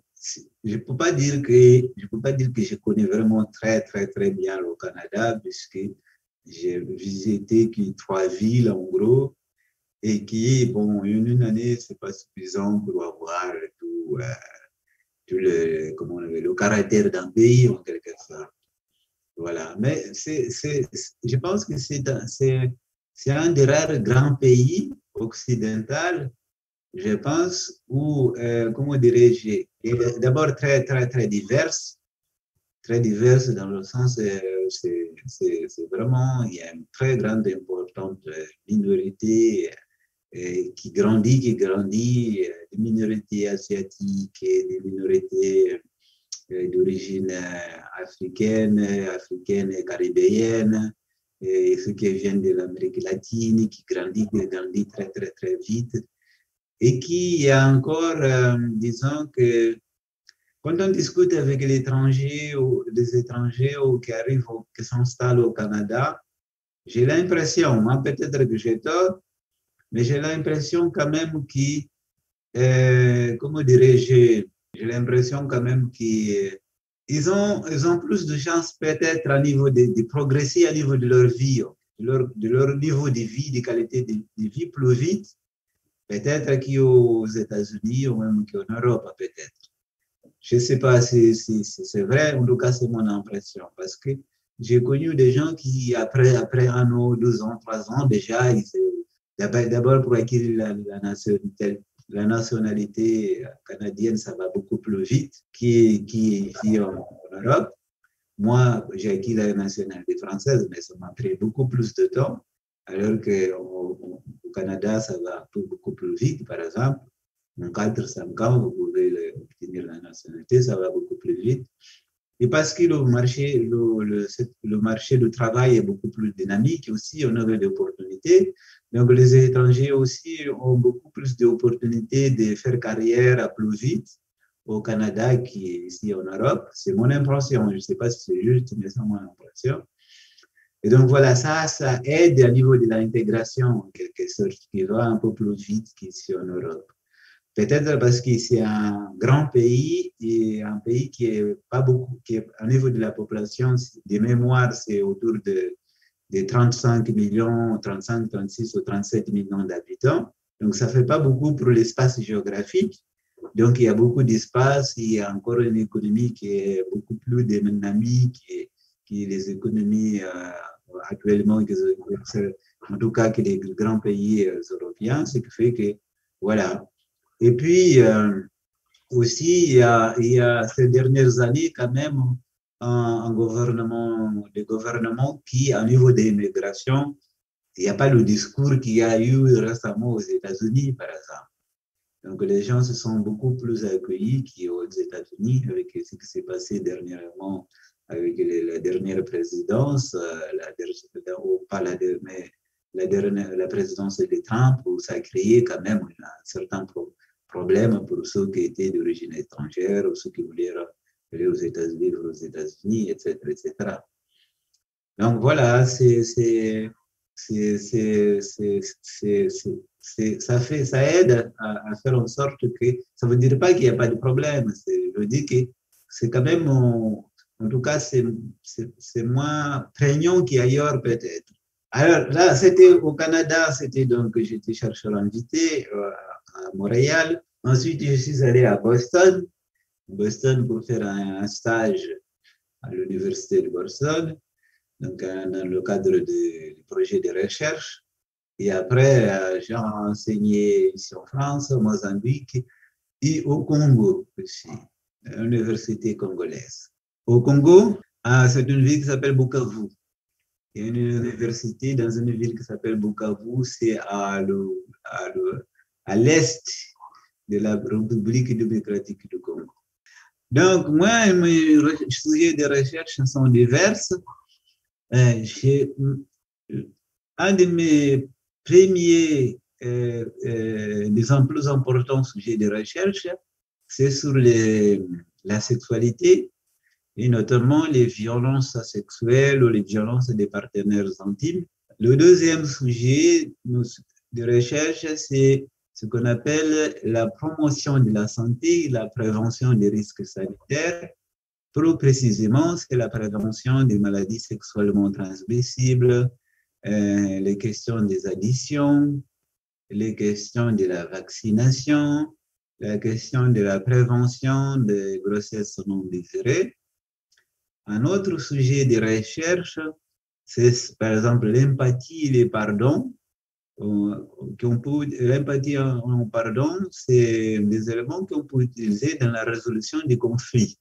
je ne peux pas dire que je connais vraiment très, très, très bien le Canada, puisque j'ai visité que 3 villes, en gros, et qui, bon, une année, ce n'est pas suffisant pour avoir tout comment on appelle, le caractère d'un pays, en quelque sorte. Voilà, mais je pense que c'est un des rares grands pays occidentaux, je pense, où, comment dirais-je, d'abord très diverse dans le sens, c'est vraiment, il y a une très grande importante minorité qui grandit, des minorités asiatiques, des minorités d'origine africaine et caribéenne, et ceux qui viennent de l'Amérique latine, qui grandit très, très, très vite, et qui est encore, disons que quand on discute avec l'étranger ou les étrangers ou qui arrivent, qui s'installent au Canada, j'ai l'impression, moi peut-être que j'ai tort, mais j'ai l'impression quand même qu'ils, comment dirais-je, j'ai l'impression quand même qu'ils ils ont plus de chances peut-être à niveau de progresser à niveau de leur vie, de leur niveau de vie, de qualité de vie plus vite, peut-être qu'aux États-Unis ou même qu'en Europe, peut-être. Je ne sais pas si c'est vrai, en tout cas, c'est mon impression, parce que j'ai connu des gens qui, après 1 an, 2 ans, 3 ans, déjà, d'abord pour acquérir la nationalité canadienne, ça va beaucoup plus vite qu'ici en Europe. Moi, j'ai acquis la nationalité française, mais ça m'a pris beaucoup plus de temps, alors qu'au Canada, ça va beaucoup plus vite, par exemple. En 4-5 ans, vous pouvez obtenir la nationalité, ça va beaucoup plus vite. Et parce que le marché du travail est beaucoup plus dynamique aussi, on a d'opportunités. Donc, les étrangers aussi ont beaucoup plus d'opportunités de faire carrière à plus vite au Canada qu'ici en Europe. C'est mon impression. Je ne sais pas si c'est juste, mais c'est mon impression. Et donc, voilà, ça aide au niveau de l'intégration, en quelque sorte, qui va un peu plus vite qu'ici en Europe. Peut-être parce que c'est un grand pays et un pays qui est pas beaucoup, qui est au niveau de la population, de mémoire, c'est autour de 35 millions, 35, 36 ou 37 millions d'habitants. Donc, ça fait pas beaucoup pour l'espace géographique. Donc, il y a beaucoup d'espace, il y a encore une économie qui est beaucoup plus dynamique que les économies actuellement, en tout cas que les grands pays européens, ce qui fait que, voilà. Et puis, aussi, il y a ces dernières années, quand même, des gouvernements qui, au niveau des immigrations, il n'y a pas le discours qu'il y a eu récemment aux États-Unis, par exemple. Donc, les gens se sont beaucoup plus accueillis qu'aux États-Unis avec ce qui s'est passé dernièrement avec la dernière présidence, pas la dernière, mais la présidence de Trump, où ça a créé quand même un certain problème pour ceux qui étaient d'origine étrangère ou ceux qui voulaient aller aux États-Unis, etc., etc. Donc voilà, ça aide à faire en sorte que ça ne veut dire pas qu'il n'y a pas de problème. Je veux dire que c'est quand même, en tout cas, c'est moins prégnant qu'ailleurs peut-être. Alors là, c'était au Canada, c'était donc j'étais chercheur invité à Montréal. Ensuite, je suis allé à Boston pour faire un stage à l'université de Boston. donc, dans le cadre du projet de recherche. Et après, j'ai enseigné ici en France, au Mozambique et au Congo aussi, à l'université congolaise. Au Congo, c'est une ville qui s'appelle Bukavu. Il y a une université dans une ville qui s'appelle Bukavu, c'est à l'est de la République démocratique du Congo. Donc, moi, mes sujets de recherche sont divers. Un de mes premiers, disons, plus importants sujets de recherche, c'est sur la sexualité et notamment les violences sexuelles ou les violences des partenaires intimes. Le deuxième sujet de recherche, c'est ce qu'on appelle la promotion de la santé et la prévention des risques sanitaires. Plus précisément, c'est la prévention des maladies sexuellement transmissibles, les questions des addictions, les questions de la vaccination, la question de la prévention des grossesses non désirées. Un autre sujet de recherche, c'est par exemple l'empathie et le pardon. L'empathie et le pardon, c'est des éléments qu'on peut utiliser dans la résolution des conflits,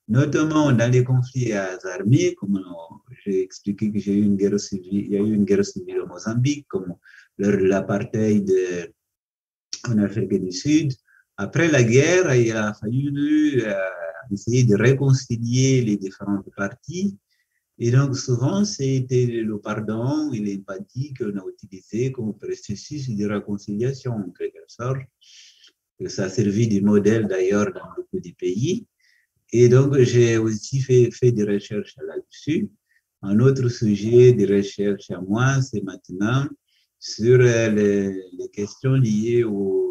notamment dans les conflits armés, comme j'ai expliqué que j'ai eu une guerre civile, il y a eu une guerre civile au Mozambique, comme lors de l'apartheid en Afrique du Sud. Après la guerre, il a fallu essayer de réconcilier les différentes parties. Et donc, souvent, c'était le pardon et l'empathie qu'on a utilisé comme processus de réconciliation, en quelque sorte. Et ça a servi de modèle, d'ailleurs, dans beaucoup de pays. Et donc, j'ai aussi fait des recherches là-dessus. Un autre sujet de recherche à moi, c'est maintenant sur les questions liées aux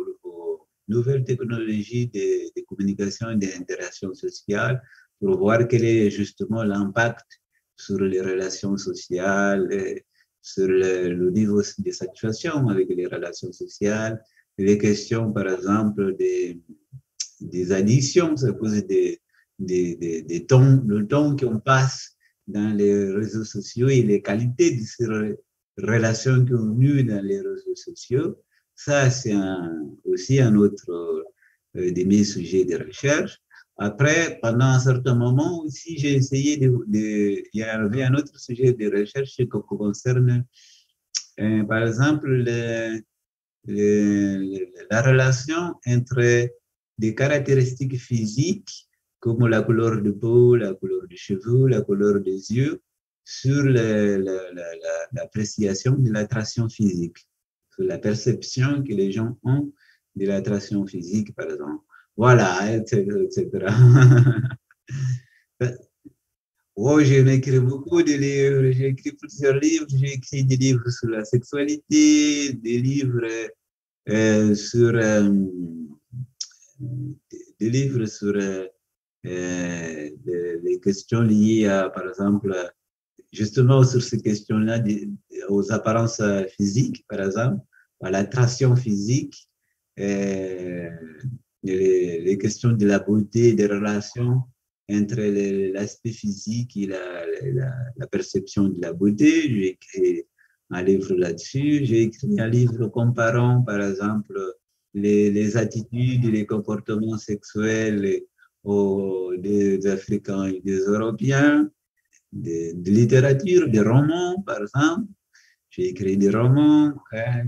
nouvelles technologies de communication et d'interaction sociale pour voir quel est justement l'impact sur les relations sociales, sur le niveau de satisfaction avec les relations sociales, les questions, par exemple, des addictions, ça cause le temps qu'on passe dans les réseaux sociaux et les qualités de ces relations qu'on a eues dans les réseaux sociaux. Ça, c'est aussi un autre de mes sujets de recherche. Après, pendant un certain moment aussi, j'ai essayé il y avait un autre sujet de recherche qui concerne, par exemple, la relation entre des caractéristiques physiques comme la couleur de peau, la couleur des cheveux, la couleur des yeux, sur l'appréciation de l'attraction physique, sur la perception que les gens ont de l'attraction physique, par exemple. Voilà, etc. Oh, j'ai écrit beaucoup de livres, j'ai écrit plusieurs livres, j'ai écrit des livres sur la sexualité, des livres sur les questions liées à, par exemple, justement sur ces questions-là, aux apparences physiques, par exemple, à l'attraction physique, les questions de la beauté, des relations entre l'aspect physique et la perception de la beauté. J'ai écrit un livre là-dessus. J'ai écrit un livre comparant, par exemple, les attitudes et les comportements sexuels des Africains et des Européens, de littérature, des romans, par exemple. J'ai écrit des romans.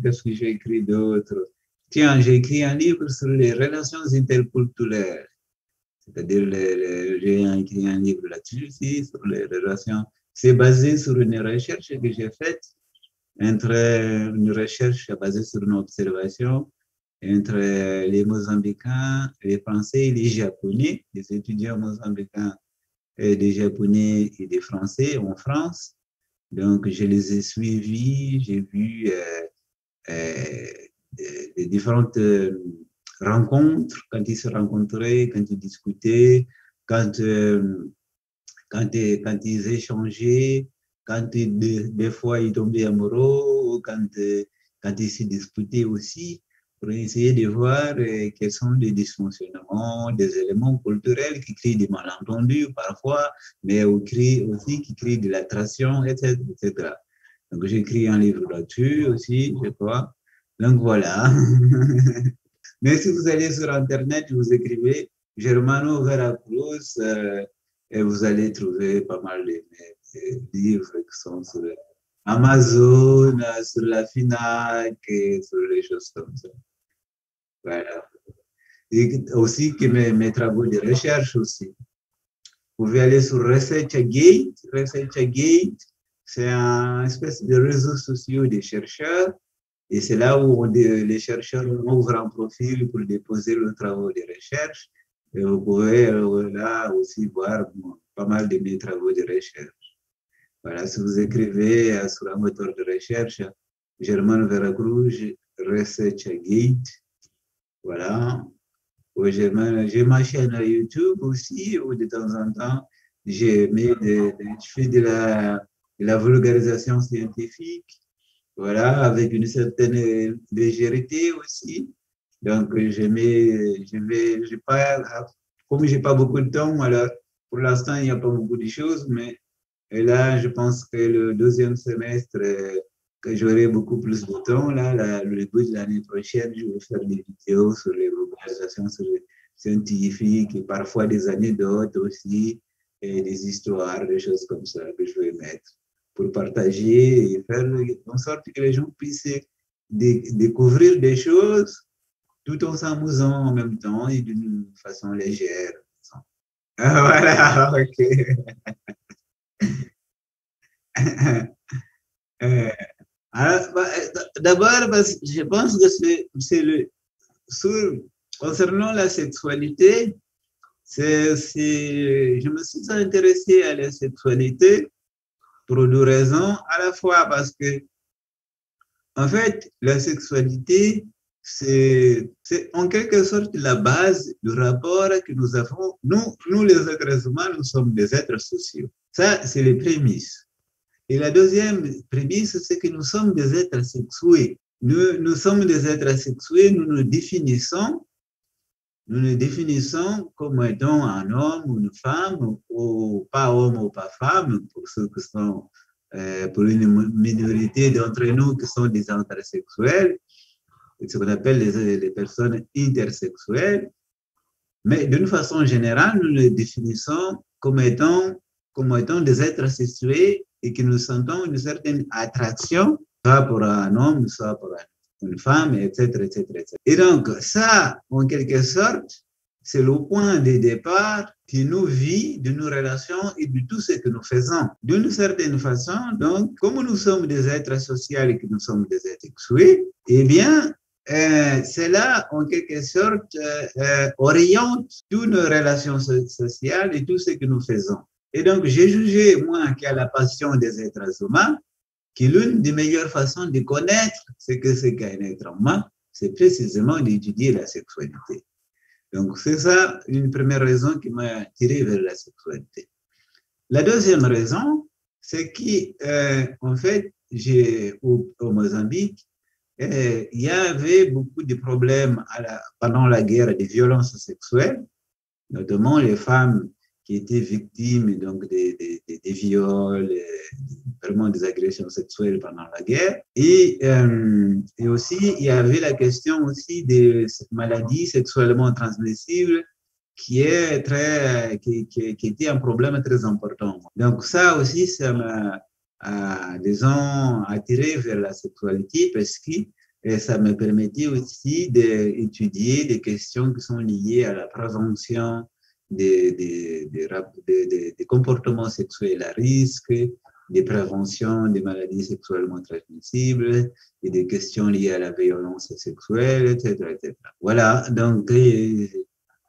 Qu'est-ce que j'ai écrit d'autre? Tiens, j'ai écrit un livre sur les relations interculturelles. C'est-à-dire, j'ai écrit un livre là-dessus aussi, sur les relations. C'est basé sur une recherche que j'ai faite, une recherche basée sur une observation entre les Mozambicains, les Français et les Japonais, les étudiants mozambicains et des Japonais et des Français en France. Donc, je les ai suivis, j'ai vu les différentes rencontres, quand ils se rencontraient, quand ils discutaient, quand ils échangeaient, quand des fois ils tombaient amoureux, quand ils se disputaient aussi, pour essayer de voir quels sont les dysfonctionnements, des éléments culturels qui créent des malentendus parfois, mais aussi qui créent de l'attraction, etc., etc. Donc, j'ai écrit un livre là-dessus aussi, je crois. Donc, voilà. Mais si vous allez sur Internet, vous écrivez Germano Veracruz et vous allez trouver pas mal de livres qui sont sur Amazon, sur la FINAC et sur les choses comme ça. Voilà. Et aussi que mes travaux de recherche aussi. Vous pouvez aller sur ResearchGate. ResearchGate, c'est un espèce de réseau social des chercheurs. Et c'est là où les chercheurs ouvrent un profil pour déposer leurs travaux de recherche. Et vous pouvez là aussi voir pas mal de mes travaux de recherche. Voilà, si vous écrivez sur un moteur de recherche, Germano Veracruz, ResearchGate, voilà. J'ai ma chaîne YouTube aussi, où de temps en temps, je fais de la vulgarisation scientifique, voilà, avec une certaine légèreté aussi. Donc, comme je n'ai pas beaucoup de temps, alors pour l'instant, il n'y a pas beaucoup de choses, mais là, je pense que le deuxième semestre, que j'aurai beaucoup plus de temps, là, le début de l'année prochaine, je vais faire des vidéos sur les vulgarisations scientifiques et parfois des anecdotes aussi, et des histoires, des choses comme ça que je vais mettre pour partager et faire en sorte que les gens puissent découvrir des choses tout en s'amusant en même temps et d'une façon légère. Voilà, ok. Alors, d'abord, je pense que c'est concernant la sexualité, je me suis intéressé à la sexualité pour deux raisons. À la fois parce que, en fait, la sexualité, c'est en quelque sorte la base du rapport que nous avons. Nous, les êtres humains, nous sommes des êtres sociaux. Ça, c'est les prémices. Et la deuxième prémisse, c'est que nous sommes des êtres sexués. Nous sommes des êtres sexués, nous nous définissons comme étant un homme ou une femme, ou pas homme ou pas femme, pour ceux qui sont, pour une minorité d'entre nous qui sont des intersexuels, ce qu'on appelle les personnes intersexuelles. Mais d'une façon générale, nous les définissons comme étant des êtres sexués et que nous sentons une certaine attraction, soit pour un homme, soit pour une femme, etc., etc., etc. Et donc, ça, en quelque sorte, c'est le point de départ de nos vies, de nos relations et de tout ce que nous faisons. D'une certaine façon, donc, comme nous sommes des êtres sociaux et que nous sommes des êtres sexués, eh bien, cela, en quelque sorte, oriente toutes nos relations sociales et tout ce que nous faisons. Et donc, j'ai jugé, moi, qui a la passion des êtres humains, que l'une des meilleures façons de connaître ce que c'est qu'un être humain, c'est précisément d'étudier la sexualité. Donc, c'est ça une première raison qui m'a tiré vers la sexualité. La deuxième raison, c'est qu'en fait, au Mozambique, il y avait beaucoup de problèmes pendant la guerre des violences sexuelles, notamment les femmes qui étaient victimes donc des viols, vraiment des agressions sexuelles pendant la guerre. Et aussi, il y avait la question aussi des maladies sexuellement transmissibles qui était un problème très important. Donc ça aussi, ça m'a, disons, attiré vers la sexualité parce que ça me permettait aussi d'étudier des questions qui sont liées à la prévention des comportements sexuels à risque, des préventions des maladies sexuellement transmissibles et des questions liées à la violence sexuelle, etc., etc. Voilà, donc, et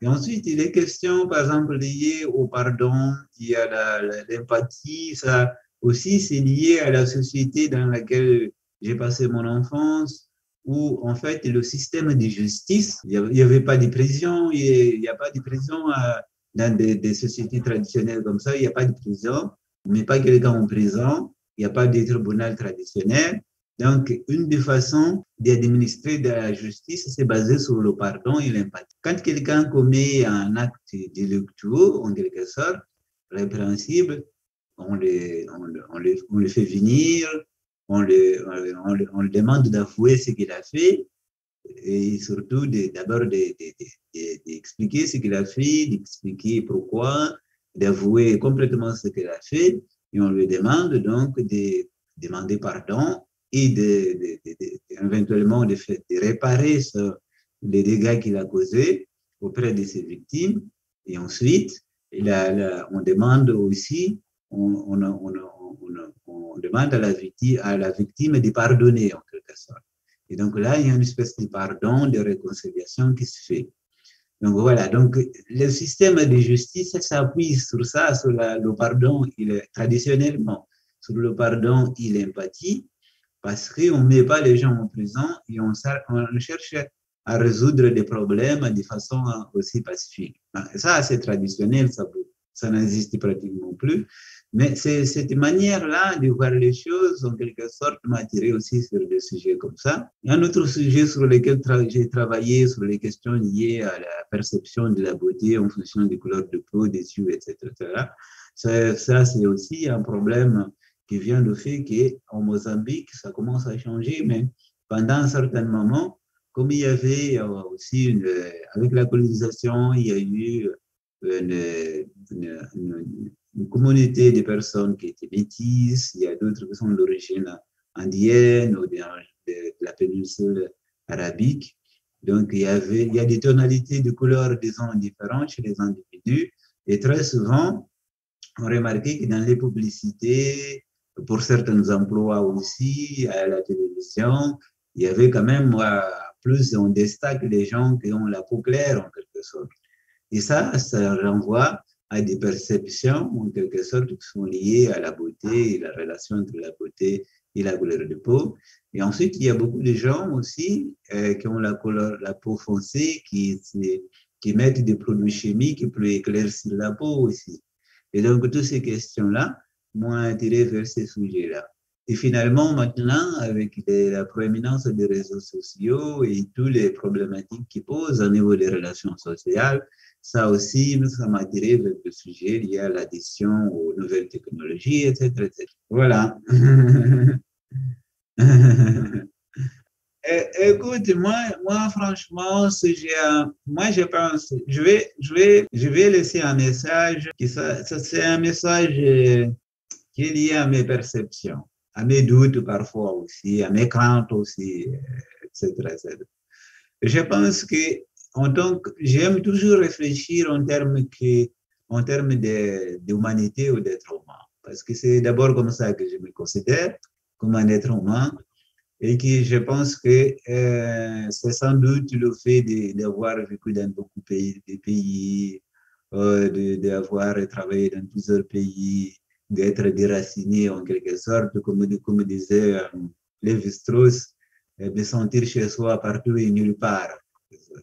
ensuite, il est question, par exemple, liées au pardon, il y a l'empathie, ça aussi, c'est lié à la société dans laquelle j'ai passé mon enfance, où en fait le système de justice, il n'y avait pas de prison, il n'y a pas de prison dans des sociétés traditionnelles comme ça, il n'y a pas de prison, on ne met pas quelqu'un en prison, il n'y a pas de tribunal traditionnel, Donc, une des façons d'administrer de la justice, c'est basé sur le pardon et l'empathie. Quand quelqu'un commet un acte délictueux, en quelque sorte, répréhensible, on le fait venir, on le demande d'avouer ce qu'il a fait et surtout d'abord d'expliquer ce qu'il a fait, d'expliquer pourquoi, d'avouer complètement ce qu'il a fait et on lui demande donc de demander pardon et éventuellement de réparer les dégâts qu'il a causés auprès de ses victimes. Et ensuite, on demande aussi, on demande à la victime de pardonner en quelque sorte. Et donc là, il y a une espèce de pardon, de réconciliation qui se fait. Donc voilà, donc le système de justice s'appuie sur ça, sur le pardon, traditionnellement, sur le pardon et l'empathie, parce qu'on ne met pas les gens en prison et on cherche à résoudre des problèmes de façon aussi pacifique. Ça, c'est traditionnel, ça n'existe pratiquement plus. Mais cette manière-là de voir les choses, en quelque sorte, m'a attiré aussi sur des sujets comme ça. Il y a un autre sujet sur lequel j'ai travaillé, sur les questions liées à la perception de la beauté en fonction des couleurs de peau, des yeux, etc. Ça c'est aussi un problème qui vient du fait qu'en Mozambique, ça commence à changer, mais pendant un certain moment, comme il y avait aussi, avec la colonisation, il y a eu une communauté de personnes qui étaient métisses, il y a d'autres qui sont d'origine indienne ou de la péninsule arabique. Donc, il y a des tonalités de couleurs, disons, différentes chez les individus. Et très souvent, on remarquait que dans les publicités, pour certains emplois aussi, à la télévision, il y avait quand même plus, on destaque les gens qui ont la peau claire en quelque sorte. Et ça renvoie à des perceptions en quelque sorte qui sont liées à la beauté et la relation entre la beauté et la couleur de peau. Et ensuite, il y a beaucoup de gens aussi qui ont la peau foncée, qui mettent des produits chimiques pour éclaircir la peau aussi. Et donc, toutes ces questions-là m'ont attiré vers ces sujets-là. Et finalement, maintenant, avec la proéminence des réseaux sociaux et toutes les problématiques qu'ils posent au niveau des relations sociales, ça aussi, ça m'a attiré vers le sujet lié à l'addition aux nouvelles technologies, etc. etc. Voilà. Écoute, moi, franchement, moi, je pense, je vais laisser un message, c'est un message qui est lié à mes perceptions, à mes doutes parfois aussi, à mes craintes aussi, etc., etc. Je pense que j'aime toujours réfléchir en termes d'humanité ou d'être humain, parce que c'est d'abord comme ça que je me considère, comme un être humain, et que je pense que c'est sans doute le fait d'avoir vécu dans beaucoup de pays, d'avoir travaillé dans plusieurs pays, d'être déraciné en quelque sorte, comme disait Lévi-Strauss, de sentir chez soi partout et nulle part.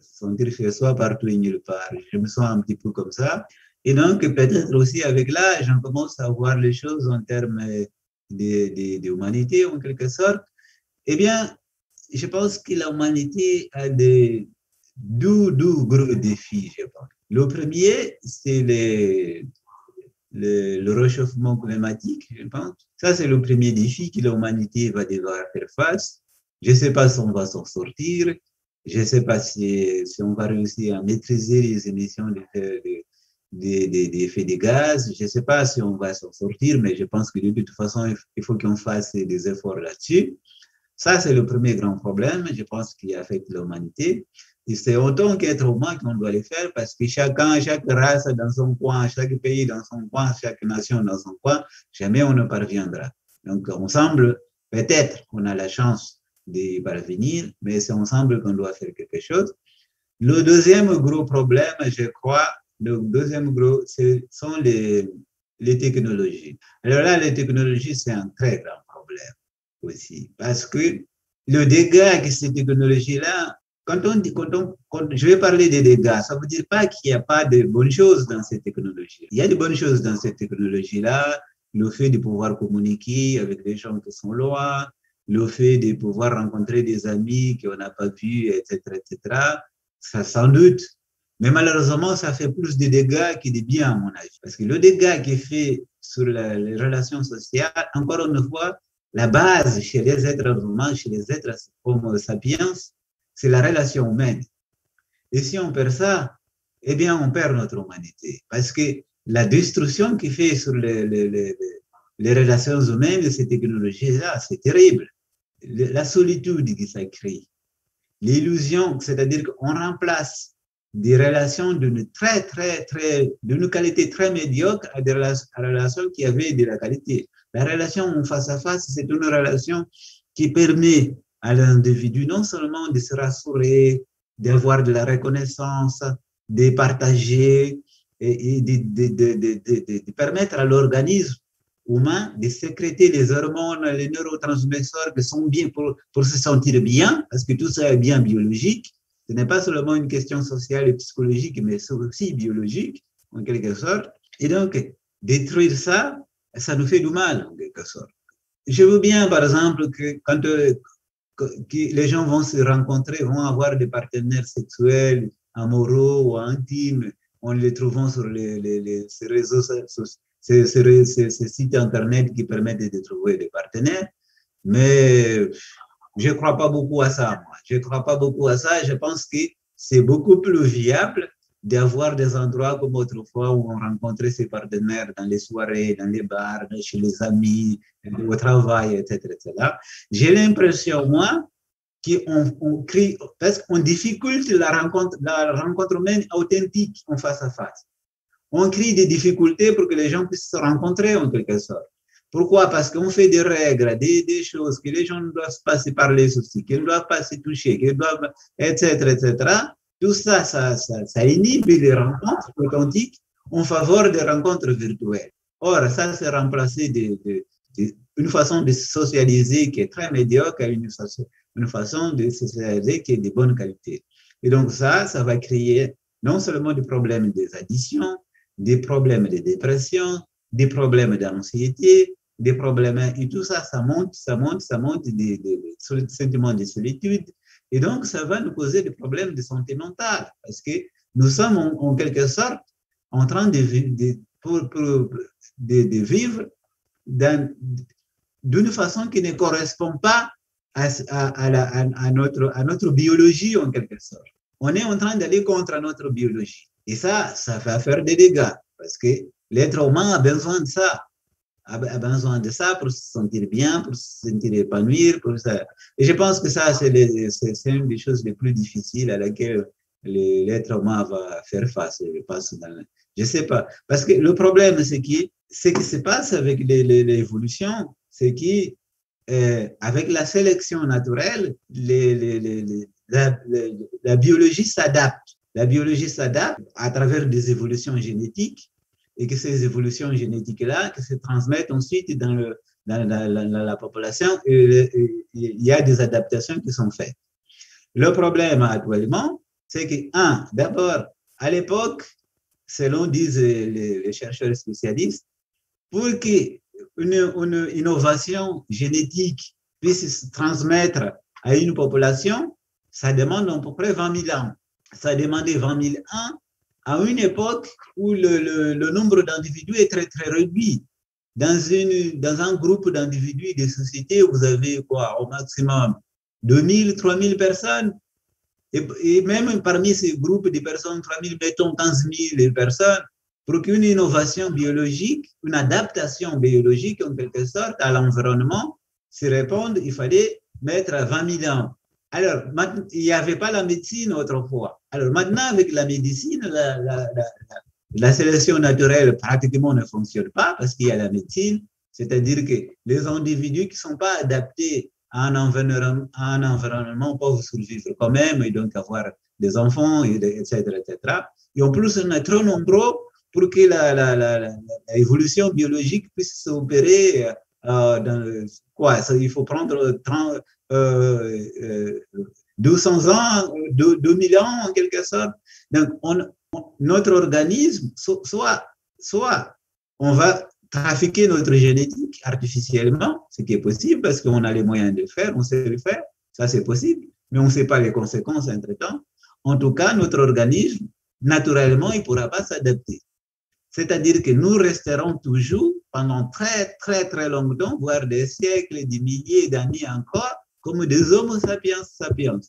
Sentir chez soi partout et nulle part. Je me sens un petit peu comme ça. Et donc, peut-être aussi avec l'âge, on commence à voir les choses en termes d'humanité en quelque sorte. Eh bien, je pense que l'humanité a deux gros défis, je pense. Le premier, c'est le réchauffement climatique, je pense. Ça, c'est le premier défi que l'humanité va devoir faire face. Je ne sais pas si on va s'en sortir. Je ne sais pas si on va réussir à maîtriser les émissions d'effets de gaz. Je ne sais pas si on va s'en sortir, mais je pense que de toute façon, il faut qu'on fasse des efforts là-dessus. Ça, c'est le premier grand problème, je pense, qui affecte l'humanité. Et c'est autant qu'être humain qu'on doit le faire parce que chaque race dans son coin, chaque pays dans son coin, chaque nation dans son coin, jamais on ne parviendra. Donc, ensemble, peut-être qu'on a la chance d'y parvenir, mais c'est ensemble qu'on doit faire quelque chose. Le deuxième gros problème, je crois, sont les technologies. Alors là, les technologies, c'est un très grand problème aussi. Parce que le dégât que ces technologies-là, quand je vais parler des dégâts, ça ne veut dire pas qu'il n'y a pas de bonnes choses dans ces technologies. Il y a de bonnes choses dans ces technologies-là, le fait de pouvoir communiquer avec des gens qui sont loin, le fait de pouvoir rencontrer des amis qu'on n'a pas vus, etc., ça sans doute. Mais malheureusement, ça fait plus de dégâts que de bien, à mon avis. Parce que le dégât qui est fait sur les relations sociales, encore une fois, la base chez les êtres humains, chez les êtres homo sapiens, c'est la relation humaine. Et si on perd ça, eh bien, on perd notre humanité. Parce que la destruction qui fait sur les relations humaines de ces technologies-là, c'est terrible. La solitude qui ça crée, l'illusion, c'est-à-dire qu'on remplace des relations d'une d'une qualité très médiocre à des relations qui avaient de la qualité. La relation face à face, c'est une relation qui permet à l'individu non seulement de se rassurer, d'avoir de la reconnaissance, de partager et de permettre à l'organisme humain de sécréter les hormones, les neurotransmetteurs qui sont bien pour se sentir bien, parce que tout ça est bien biologique. Ce n'est pas seulement une question sociale et psychologique, mais c'est aussi biologique, en quelque sorte. Et donc, détruire ça, ça nous fait du mal, en quelque sorte. Je veux bien, par exemple, que quand les gens vont se rencontrer, vont avoir des partenaires sexuels, amoureux ou intimes, en les trouvant sur ces réseaux sociaux, ces sites Internet qui permettent de trouver des partenaires. Mais je ne crois pas beaucoup à ça, moi. Je ne crois pas beaucoup à ça. Je pense que c'est beaucoup plus viable d'avoir des endroits comme autrefois où on rencontrait ses partenaires dans les soirées, dans les bars, chez les amis, au travail, etc. J'ai l'impression, moi, qu'on crée, parce qu'on difficulte la rencontre humaine authentique en face à face. On crée des difficultés pour que les gens puissent se rencontrer en quelque sorte. Pourquoi? Parce qu'on fait des règles, des choses que les gens ne doivent pas se parler ceci, qu'ils ne doivent pas se toucher, qu'ils doivent, etc. Tout ça, ça inhibe les rencontres authentiques en faveur des rencontres virtuelles. Or, ça, c'est remplacé d'une façon de socialiser qui est très médiocre à une façon de socialiser qui est de bonne qualité. Et donc, ça va créer non seulement des problèmes des addictions, des problèmes de dépression, des problèmes d'anxiété, des problèmes, et tout ça, ça monte, des sentiments de solitude. Et donc, ça va nous causer des problèmes de santé mentale, parce que nous sommes en quelque sorte en train de vivre d'une façon qui ne correspond pas à notre biologie, en quelque sorte. On est en train d'aller contre notre biologie. Et ça va faire des dégâts, parce que l'être humain a besoin de ça. A besoin de ça pour se sentir bien, pour se sentir épanouir. Et je pense que ça, c'est une des choses les plus difficiles à laquelle l'être humain va faire face. Je ne sais pas. Parce que le problème, c'est que ce qui se passe avec l'évolution, c'est qu'avec la sélection naturelle, la biologie s'adapte. La biologie s'adapte à travers des évolutions génétiques et que ces évolutions génétiques-là se transmettent ensuite dans la population et il y a des adaptations qui sont faites. Le problème actuellement, c'est que, d'abord, à l'époque, selon disent les chercheurs spécialistes, pour qu'une innovation génétique puisse se transmettre à une population, ça demande à peu près 20 000 ans. Ça a demandé 20 000 ans à une époque où le nombre d'individus est très, très réduit. Dans un groupe d'individus des sociétés, vous avez quoi, au maximum 2 000, 3 000 personnes. Et même parmi ces groupes de personnes, 3 000, mettons 15 000 personnes, pour qu'une innovation biologique, une adaptation biologique en quelque sorte à l'environnement se réponde, il fallait mettre 20 000 ans. Alors, il n'y avait pas la médecine autrefois. Alors maintenant, avec la médecine, la sélection naturelle pratiquement ne fonctionne pas parce qu'il y a la médecine, c'est-à-dire que les individus qui ne sont pas adaptés à un environnement peuvent survivre quand même et donc avoir des enfants, etc. Et en plus, on est trop nombreux pour que l'évolution biologique puisse s'opérer il faut prendre 200 ans, 2000 ans en quelque sorte. Donc, notre organisme, soit on va trafiquer notre génétique artificiellement, ce qui est possible parce qu'on a les moyens de le faire, on sait le faire, ça c'est possible, mais on ne sait pas les conséquences entre-temps. En tout cas, notre organisme, naturellement, il ne pourra pas s'adapter. C'est-à-dire que nous resterons toujours pendant très, très, très longtemps, voire des siècles, des milliers d'années encore, comme des Homo sapiens sapiens.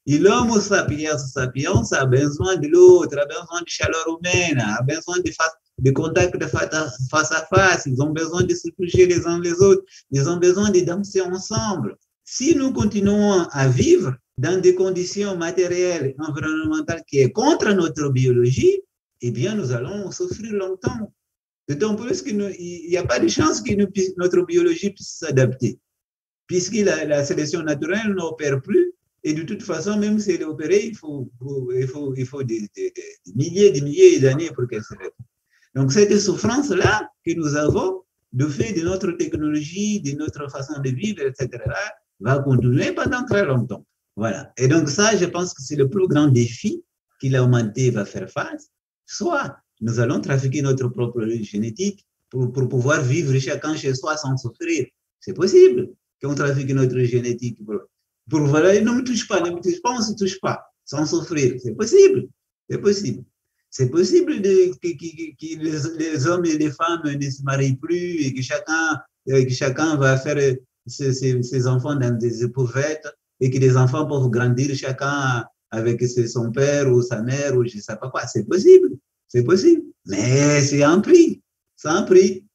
Et l'Homo sapiens sapiens a besoin de l'autre, a besoin de chaleur humaine, a besoin de contact face à face, ils ont besoin de se toucher les uns les autres, ils ont besoin de danser ensemble. Si nous continuons à vivre dans des conditions matérielles, environnementales qui est contre notre biologie, eh bien, nous allons souffrir longtemps. D'autant plus qu'il n'y a pas de chance que notre biologie puisse s'adapter, puisque la sélection naturelle n'opère plus. Et de toute façon, même si elle est opérée, il faut des milliers d'années pour qu'elle s'adapte. Donc, cette souffrance-là que nous avons, du fait de notre technologie, de notre façon de vivre, etc., va continuer pendant très longtemps. Voilà. Et donc, ça, je pense que c'est le plus grand défi que l'humanité va faire face. Soit nous allons trafiquer notre propre génétique pour pouvoir vivre chacun chez soi sans souffrir. C'est possible qu'on trafique notre génétique pour voilà, ne me touche pas, on ne se touche pas sans souffrir. C'est possible. C'est possible. C'est possible que les hommes et les femmes ne se marient plus et que chacun va faire ses enfants dans des éprouvettes et que les enfants peuvent grandir chacun avec son père ou sa mère ou je ne sais pas quoi. C'est possible. C'est possible. Mais c'est un prix. C'est un prix.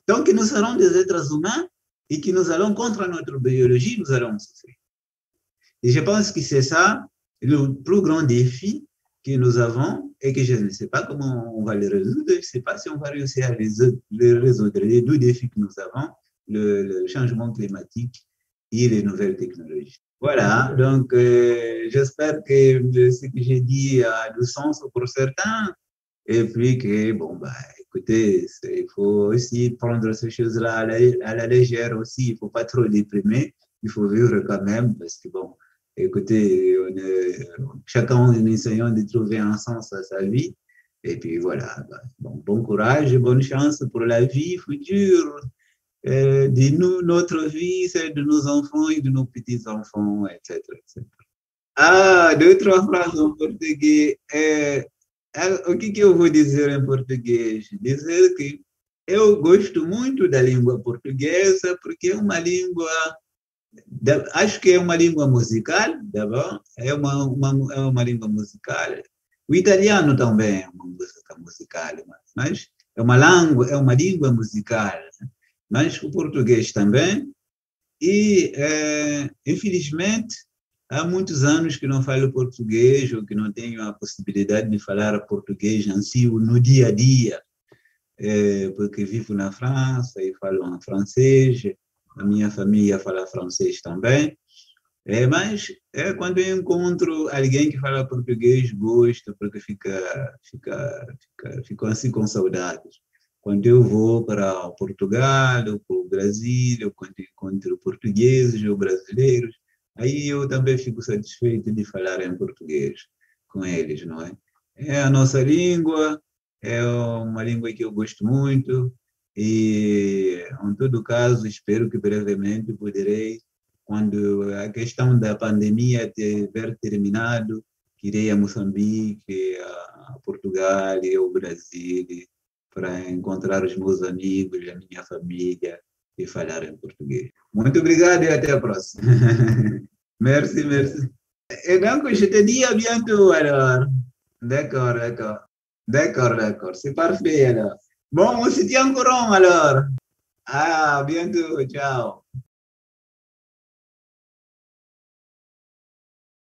Tant que nous serons des êtres humains et que nous allons contre notre biologie, nous allons souffrir. Et je pense que c'est ça le plus grand défi que nous avons et que je ne sais pas comment on va le résoudre. Je ne sais pas si on va réussir à les résoudre. Les deux défis que nous avons, le changement climatique et les nouvelles technologies. Voilà, donc j'espère que ce que j'ai dit a du sens pour certains. Et puis que, bon, bah, écoutez, il faut aussi prendre ces choses-là à la légère aussi. Il ne faut pas trop déprimer. Il faut vivre quand même parce que, bon, écoutez, chacun en essayant de trouver un sens à sa vie. Et puis voilà, bah, bon courage et bonne chance pour la vie future de nous, notre vie, celle de nos enfants et de nos petits-enfants, etc., etc. Ah, deux, trois phrases en portugais. O que eu vou dizer em português? Dizer que eu gosto muito da língua portuguesa porque é uma língua, acho que é uma língua musical, tá bom? É uma língua musical. O italiano também é uma música musical, mas é uma língua musical. Mas o português também. E, infelizmente, há muitos anos que não falo português ou que não tenho a possibilidade de falar português em si no dia a dia, porque vivo na França e falo em francês, a minha família fala francês também, mas quando eu encontro alguém que fala português, gosto, porque fico assim com saudades. Quando eu vou para Portugal ou para o Brasil, ou quando encontro portugueses ou brasileiros, aí eu também fico satisfeito de falar em português com eles, não é? É a nossa língua, é uma língua que eu gosto muito e, em todo caso, espero que brevemente poderei, quando a questão da pandemia tiver terminado, que irei a Moçambique, a Portugal e ao Brasil para encontrar os meus amigos, a minha família, e falar em português. Muito obrigado e até a próxima. Merci, merci. Et donc, je te dis à bientôt alors. D'accord, d'accord. D'accord, d'accord. C'est parfait alors. Bon, on se tient au courant alors. Ah, à bientôt. Ciao.